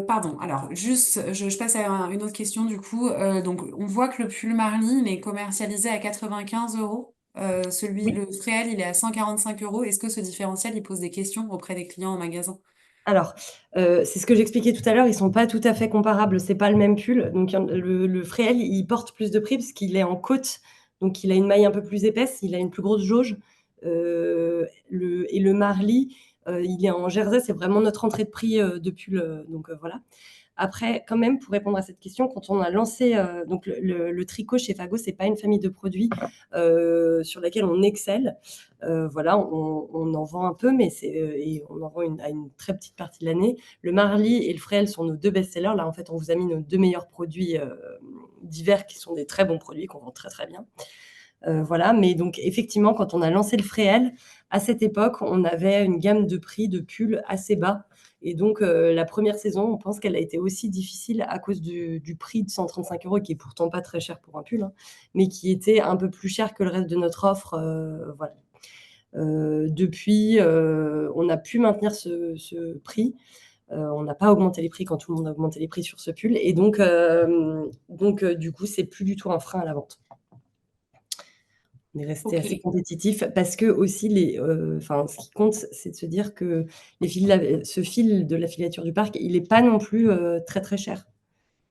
pardon. Alors, juste, je passe à une autre question du coup. Donc, on voit que le pull Marly, il est commercialisé à 95 euros. Oui. Le Fréhel, il est à 145 euros. Est-ce que ce différentiel, il pose des questions auprès des clients en magasin? Alors, c'est ce que j'expliquais tout à l'heure, ils sont pas tout à fait comparables, c'est pas le même pull. Donc le Fréhel, il porte plus de prix parce qu'il est en côte, donc il a une maille un peu plus épaisse, il a une plus grosse jauge. Le Marly, il est en jersey, c'est vraiment notre entrée de prix de pull, donc voilà. Après, quand même, pour répondre à cette question, quand on a lancé donc le tricot chez Fago, c'est pas une famille de produits sur laquelle on excelle. Voilà, on en vend un peu, mais et on en vend à une très petite partie de l'année. Le Marly et le Fréhel sont nos 2 best-sellers. Là, en fait, on vous a mis nos 2 meilleurs produits d'hiver, qui sont des très bons produits qu'on vend très, très bien. Voilà, mais donc effectivement, quand on a lancé le Fréhel, à cette époque, on avait une gamme de prix de pulls assez bas et donc la première saison, on pense qu'elle a été aussi difficile à cause du prix de 135 €, qui est pourtant pas très cher pour un pull, hein, mais qui était un peu plus cher que le reste de notre offre, voilà. Depuis, on a pu maintenir ce prix. On n'a pas augmenté les prix quand tout le monde a augmenté les prix sur ce pull et donc du coup, c'est plus du tout un frein à la vente. On est resté assez Ok. compétitif parce que aussi enfin, ce qui compte, c'est de se dire que ce fil de la filature du parc, il est pas non plus très, très cher.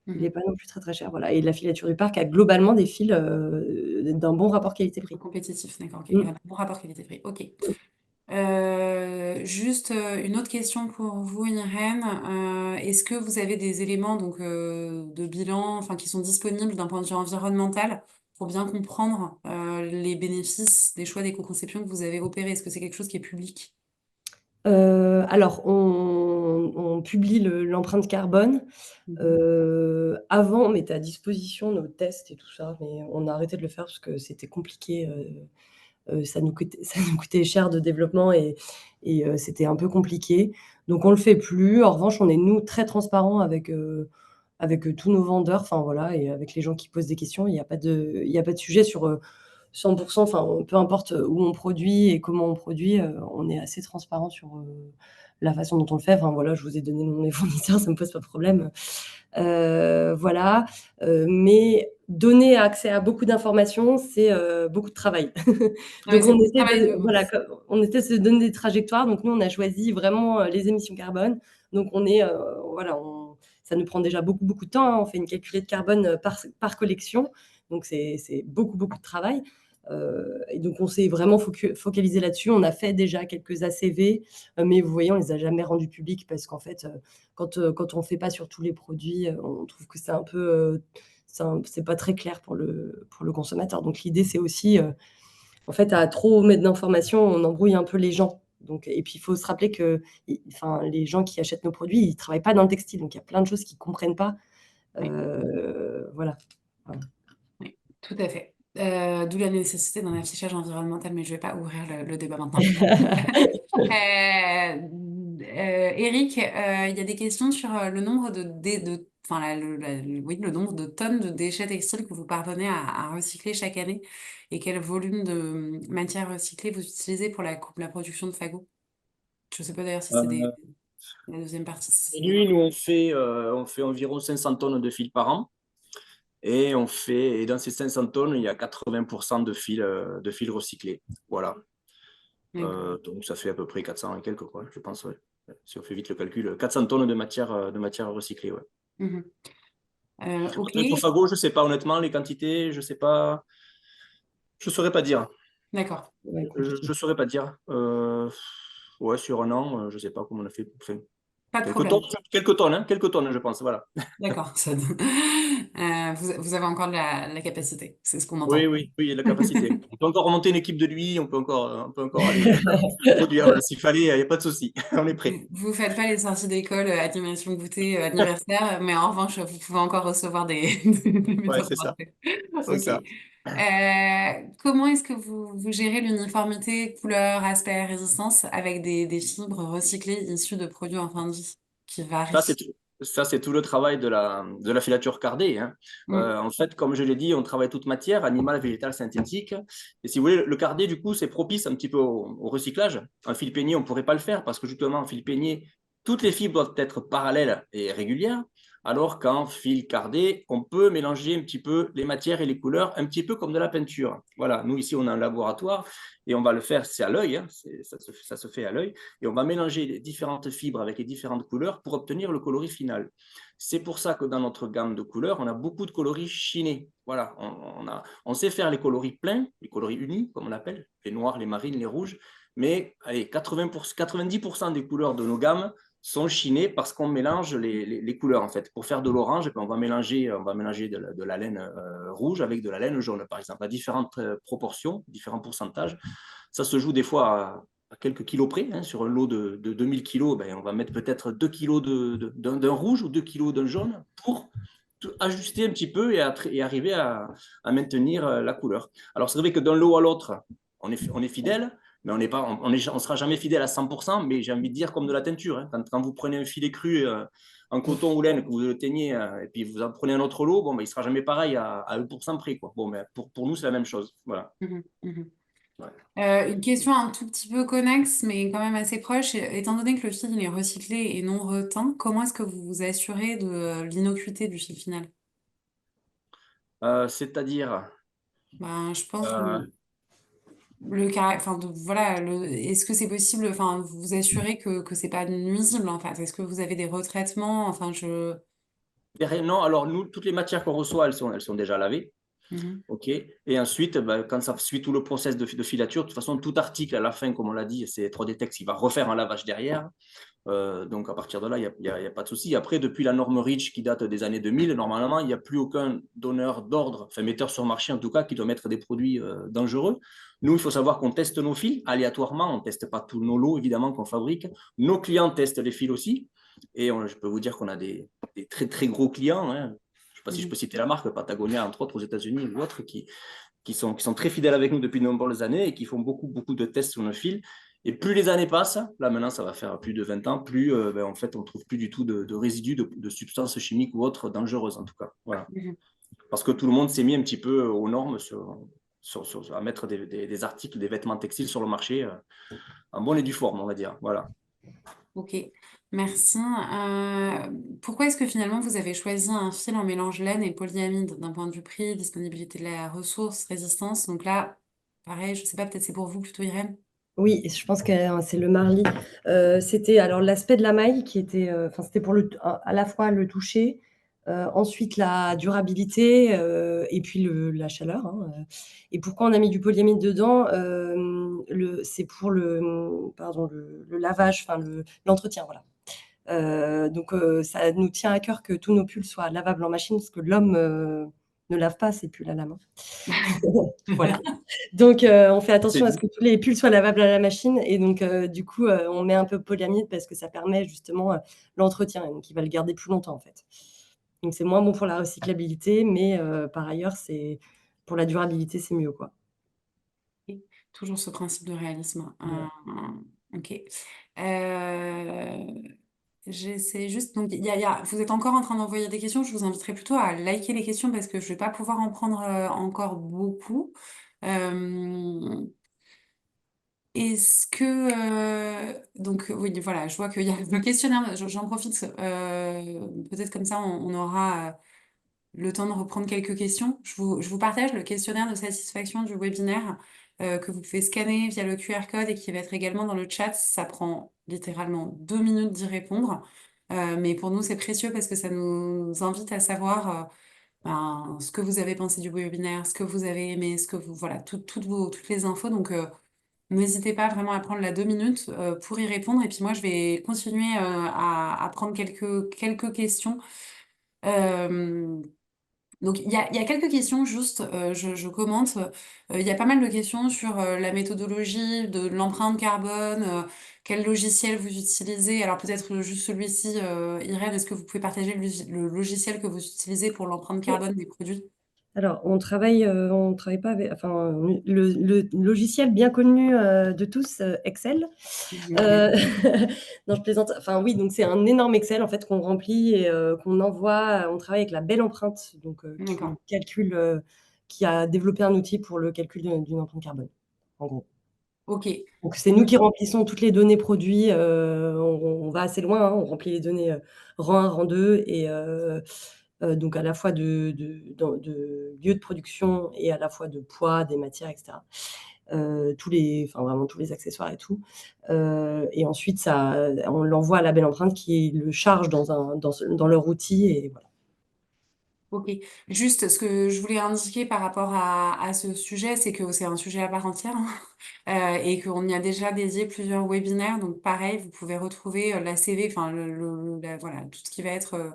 Il est Mhm. pas non plus très, très cher, voilà et la filature du parc a globalement des fils, d'un bon rapport qualité-prix. Compétitif, d'accord, ok. Mmh. Un bon rapport qualité-prix, ok. Juste une autre question pour vous, Irène. Est-ce que vous avez des éléments donc, de bilan, enfin, qui sont disponibles d'un point de vue environnemental pour bien comprendre les bénéfices des choix d'éco-conception que vous avez opérés? Est-ce que c'est quelque chose qui est public? Alors on publie l'empreinte carbone. Avant, on mettait à disposition nos tests et tout ça, mais on a arrêté de le faire parce que c'était compliqué, ça nous coûtait cher de développement et c'était un peu compliqué. Donc on le fait plus. En revanche, on est nous très transparents avec tous nos vendeurs, enfin voilà et avec les gens qui posent des questions. Il y a pas de sujet sur, 100 enfin, peu importe où on produit et comment on produit, on est assez transparent sur, la façon dont on le fait. Enfin voilà, je vous ai donné le nom de mes fournisseurs, ça me pose pas de problème. Voilà, mais donner accès à beaucoup d'informations, c'est, beaucoup de travail. Ah ouais, Donc c'est on le essaie travail de de voilà, ouf. on essaie de se donner des trajectoires. Donc nous, on a choisi vraiment, les émissions carbone. Donc on est, voilà, ça nous prend déjà beaucoup, beaucoup de temps, hein. On fait une calculette carbone, par collection. Donc c'est beaucoup, beaucoup de travail. Et donc on s'est vraiment focalisé là-dessus. On a fait déjà quelques ACV, mais vous voyez, on les a jamais rendus publics parce qu'en fait, quand on fait pas sur tous les produits, on trouve que c'est un peu, c'est pas très clair pour le consommateur. Donc l'idée, c'est aussi, en fait, à trop mettre d'informations, on embrouille un peu les gens. Donc et puis il faut se rappeler enfin, les gens qui achètent nos produits, ils travaillent pas dans le textile, donc il y a plein de choses qu'ils comprennent pas. Oui, Voilà. Voilà. oui, tout à fait. D'où la nécessité d'un affichage environnemental, mais je vais pas ouvrir le débat maintenant. Eric, il y a des questions sur le nombre enfin, oui, le nombre de tonnes de déchets textiles que vous parvenez à recycler chaque année et quel volume de matière recyclée vous utilisez pour la production de fagots. Je sais pas d'ailleurs si c'est Euh, la deuxième partie, si c'est des Nuit, nous, infos. on fait environ 500 tonnes de fil par an. Et dans ces 500 tonnes, il y a 80% de fils recyclés. Voilà. D'accord. Donc, ça fait à peu près 400 et quelques, quoi, je pense. Ouais. Si on fait vite le calcul, 400 tonnes de matière recyclée. Ouais. Mhm. Ok, Après, pour Fago, je ne sais pas honnêtement les quantités, je ne sais pas. Je ne saurais pas dire. d'accord. Ouais, Je compliqué. ne saurais pas dire. Ouais, sur un an, je ne sais pas comment on a fait. Enfin, Pas de problème. quelques tonnes, je pense. Voilà. D'accord. Vous avez encore la capacité, c'est ce qu'on Oui, entend. oui, oui, il y a de la capacité. On peut encore remonter une équipe de nuit, on peut encore aller produire. S'il fallait, il n'y a pas de souci. On est prêt. Vous faites pas les sorties d'école, animation goûter, anniversaire, mais en revanche, vous pouvez encore recevoir des Ouais, méthodes c'est ça. d'entrée. C'est Ok. ça. Comment est-ce que vous gérez l'uniformité, couleur, aspect, résistance avec des fibres recyclées issues de produits en fin de vie qui Ça, varient? c'est tout le travail de la filature cardée, hein. Mm. En fait, comme je l'ai dit, on travaille toute matière, animale, végétale, synthétique. Et si vous voulez, le cardé, du coup, c'est propice un petit peu au recyclage. Un fil peigné, on ne pourrait pas le faire parce que justement, en fil peigné, toutes les fibres doivent être parallèles et régulières. Alors qu'en fil cardé, on peut mélanger un petit peu les matières et les couleurs, un petit peu comme de la peinture. Voilà, nous ici, on a un laboratoire et on va le faire, c'est à l'œil, hein, ça se fait à l'œil et on va mélanger les différentes fibres avec les différentes couleurs pour obtenir le coloris final. C'est pour ça que dans notre gamme de couleurs, on a beaucoup de coloris chinés. Voilà, on sait faire les coloris pleins, les coloris unis, comme on appelle, les noirs, les marines, les rouges, mais allez, 90% des couleurs de nos gammes sont chinés parce qu'on mélange les couleurs en fait. Pour faire de l'orange, on va mélanger de la laine rouge avec de la laine jaune, par exemple, à différentes proportions, différents pourcentages. Ça se joue des fois à quelques kilos près. Hein. Sur un lot de 2000 kilos, ben, on va mettre peut-être 2 kilos d'un rouge ou 2 kilos d'un jaune pour ajuster un petit peu et arriver à maintenir la couleur. Alors c'est vrai que d'un lot à l'autre, on est fidèle, mais on sera jamais fidèle à 100%, mais j'ai envie de dire comme de la teinture. Hein. Quand vous prenez un filet cru en coton ou laine, que vous le teignez, et puis vous en prenez un autre lot, bon, ben, il ne sera jamais pareil à 1% près. Quoi. Bon, ben, pour nous, c'est la même chose. Voilà. Une question un tout petit peu connexe, mais quand même assez proche. Étant donné que le fil il est recyclé et non reteint, comment est-ce que vous vous assurez de l'innocuité du fil final? C'est-à-dire, Ben, je pense euh, enfin, voilà, est-ce que c'est possible, enfin, vous vous assurez que c'est pas nuisible, en fait? Est-ce que vous avez des retraitements? Enfin, non, alors nous, toutes les matières qu'on reçoit, elles sont déjà lavées. Mhm. OK. Et ensuite, ben, quand ça suit tout le process de filature, de toute façon, tout article à la fin, comme on l'a dit, c'est 3D Text, il va refaire un lavage derrière. Donc, à partir de là, il n'y a pas de souci. Après, depuis la norme REACH qui date des années 2000, normalement, il n'y a plus aucun donneur d'ordre, enfin metteur sur marché en tout cas, qui doit mettre des produits dangereux. Nous, il faut savoir qu'on teste nos fils aléatoirement. On ne teste pas tous nos lots, évidemment, qu'on fabrique. Nos clients testent les fils aussi. Et je peux vous dire qu'on a des très, très gros clients. Hein. Je ne sais pas si je peux citer la marque, Patagonia, entre autres, aux États-Unis ou autres, qui sont très fidèles avec nous depuis de nombreuses années et qui font beaucoup, beaucoup de tests sur nos fils. Et plus les années passent, là maintenant ça va faire plus de 20 ans, plus ben, en fait on ne trouve plus du tout de résidus de substances chimiques ou autres dangereuses en tout cas. Voilà. Mhm. Parce que tout le monde s'est mis un petit peu aux normes à mettre des articles, des vêtements textiles sur le marché en bonne et due forme, on va dire. Voilà. Ok, merci. Pourquoi est-ce que finalement vous avez choisi un fil en mélange laine et polyamide d'un point de vue prix, disponibilité de la ressource, résistance? Donc là, pareil, je sais pas, peut-être c'est pour vous plutôt, Irène? Oui, je pense que c'est le Marly. C'était alors l'aspect de la maille qui était, enfin c'était pour à la fois le toucher, ensuite la durabilité, et puis la chaleur. Hein, et pourquoi on a mis du polyamide dedans? C'est pour le lavage, enfin l'entretien, voilà. Donc ça nous tient à cœur que tous nos pulls soient lavables en machine parce que l'homme ne lave pas ses pulls à la main. Voilà. Donc on fait attention à ce que tous les pulls soient lavables à la machine et donc du coup, on met un peu de polyamide parce que ça permet justement, l'entretien et donc il va le garder plus longtemps, en fait. Donc c'est moins bon pour la recyclabilité, mais par ailleurs, c'est pour la durabilité, c'est mieux, quoi. Et toujours ce principe de réalisme. Ouais. Ok. J'essaie juste. Donc, vous êtes encore en train d'envoyer des questions. Je vous inviterai plutôt à liker les questions parce que je vais pas pouvoir en prendre encore beaucoup. Euh, Est-ce que donc oui voilà je vois qu'il y a le questionnaire j'en profite peut-être comme ça on aura le temps de reprendre quelques questions. Je vous partage le questionnaire de satisfaction du webinaire que vous pouvez scanner via le QR code et qui va être également dans le chat. Ça prend littéralement 2 minutes d'y répondre. Mais pour nous, c'est précieux parce que ça nous invite à savoir ce que vous avez pensé du webinaire, ce que vous avez aimé, voilà, toutes les infos. Donc, n'hésitez pas vraiment à prendre la 2 minutes pour y répondre. Et puis moi, je vais continuer à prendre quelques questions. Euh, donc, il y a quelques questions, juste, je commente. Il y a pas mal de questions sur la méthodologie de l'empreinte carbone, quel logiciel vous utilisez. Alors, peut-être juste celui-ci, Irène, est-ce que vous pouvez partager le logiciel que vous utilisez pour l'empreinte Oui. carbone des produits? Alors on travaille pas avec enfin, le logiciel bien connu, de tous, Excel. Heu, non, je plaisante. Enfin oui, donc c'est un énorme Excel en fait qu'on remplit et qu'on envoie. On travaille avec la Belle Empreinte, donc D'accord. qui a développé un outil pour le calcul d'une empreinte carbone, en gros. Ok. Donc c'est nous qui remplissons toutes les données produits, on va assez loin, hein, on remplit les données, rang 1, rang 2 et donc à la fois de lieu de production et à la fois de poids des matières et cetera. Vraiment tous les accessoires et tout. Et ensuite on l'envoie à la Belle Empreinte qui le charge dans leur outil et voilà. Ok. Juste, ce que je voulais indiquer par rapport à ce sujet, c'est que c'est un sujet à part entière, hein, et qu'on y a déjà dédié plusieurs webinaires. Donc, pareil, vous pouvez retrouver l'ACV, enfin, voilà, tout ce qui va être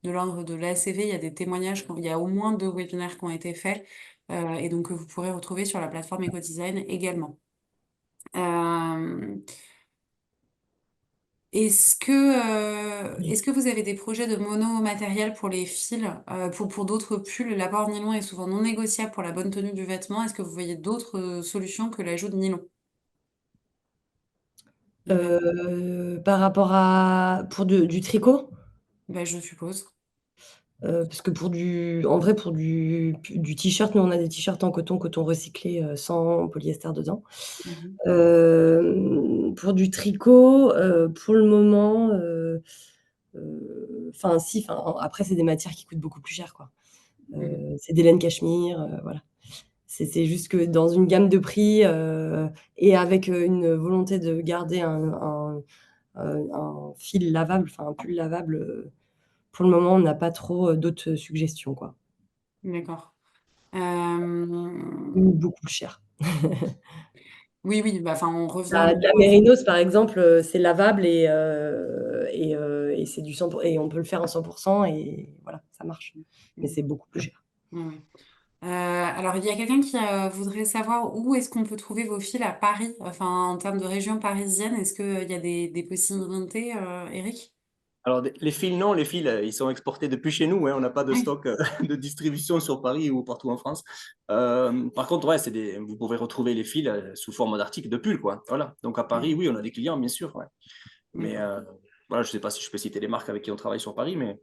de l'ordre de l'ACV. Il y a des témoignages, il y a au moins 2 webinaires qui ont été faits, et donc que vous pourrez retrouver sur la plateforme EcoDesign également. Euh, est-ce que vous avez des projets de mono-matériel pour les fils, pour d'autres pulls? L'apport nylon est souvent non négociable pour la bonne tenue du vêtement. Est-ce que vous voyez d'autres solutions que l'ajout de nylon? Bah, Par rapport à pour du tricot? je suppose. Parce que en vrai, pour du t-shirt, nous, on a des t-shirts en coton recyclé, sans polyester dedans. Mhm. Pour du tricot, pour le moment, enfin si, enfin, après, c'est des matières qui coûtent beaucoup plus cher, quoi. Mhm. C'est des laines cachemire, voilà. C'est juste que dans une gamme de prix, et avec, une volonté de garder un fil lavable, enfin un pull lavable, pour le moment, on n'a pas trop, d'autres suggestions, quoi. D'accord. Ou beaucoup cher. Oui, oui, bah, enfin, on revient La du de la coup. mérinos, par exemple, c'est lavable et c'est du 100 et on peut le faire en 100 et voilà, ça marche. Mais Mhm. c'est beaucoup plus cher. Ouais, ouais. Alors, il y a quelqu'un qui voudrait savoir où est-ce qu'on peut trouver vos fils à Paris, enfin en termes de région parisienne. Est-ce qu'il y a des possibilités, Eric? Alors, les fils, non, les fils, ils sont exportés depuis chez nous. Hein, on n'a pas de Oui. stock de distribution sur Paris ou partout en France. Par contre, ouais, vous pouvez retrouver les fils sous forme d'articles de pull, quoi. Voilà. Donc, à Paris, Mhm. oui, on a des clients, bien sûr. Ouais. Mais D'accord. voilà, je ne sais pas si je peux citer les marques avec qui on travaille sur Paris, mais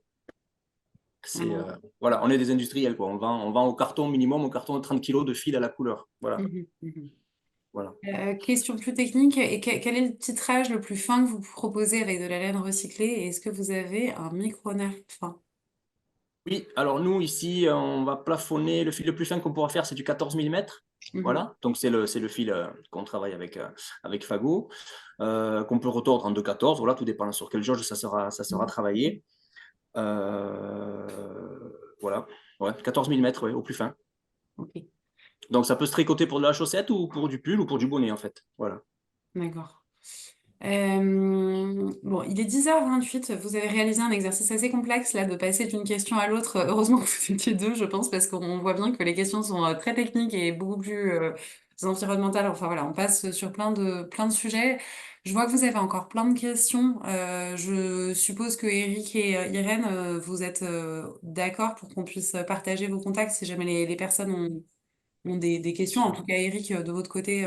Euh, voilà, on est des industriels, quoi. On vend au carton minimum, au carton de 30 kilos de fil à la couleur. Voilà. mhm, mhm. Voilà. Question plus technique, et quel est le titrage le plus fin que vous proposez avec de la laine recyclée? Et est-ce que vous avez un micronerf fin? Oui, alors nous, ici, on va plafonner. Le fil le plus fin qu'on pourra faire, c'est du 14 millimètres. Mhm, Voilà, donc c'est le fil qu'on travaille avec Fago, qu'on peut retordre en 2,14. Voilà, tout dépend sur quelle jauge ça sera mhm. travaillé. Euh, voilà, ouais, 14 millimètres, ouais, au plus fin. Ok, Donc ça peut se tricoter pour de la chaussette ou pour du pull ou pour du bonnet, en fait. Voilà. d'accord. Bon, il est 10h28. Vous avez réalisé un exercice assez complexe là de passer d'une question à l'autre. Heureusement que vous étiez deux, je pense, parce qu'on voit bien que les questions sont très techniques et beaucoup plus environnementales. Enfin voilà, on passe sur plein de sujets. Je vois que vous avez encore plein de questions. Je suppose que Eric et Irène, vous êtes d'accord pour qu'on puisse partager vos contacts si jamais les personnes ont des Bien questions. En sûr, tout cas, Eric, de votre côté.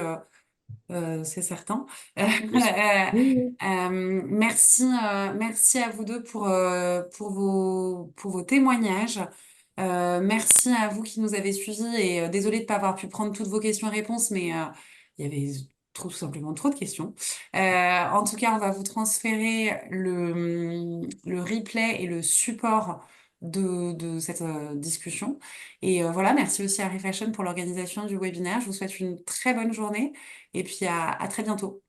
C'est certain. bien sûr. Oui, Merci à vous deux pour vos témoignages. Merci à vous qui nous avez suivis et désolé de ne pas avoir pu prendre toutes vos questions-réponses, mais il y avait tout simplement trop de questions. En tout cas, on va vous transférer le replay et le support de cette discussion. Et voilà, merci aussi à Refashion pour l'organisation du webinaire. Je vous souhaite une très bonne journée et puis à très bientôt.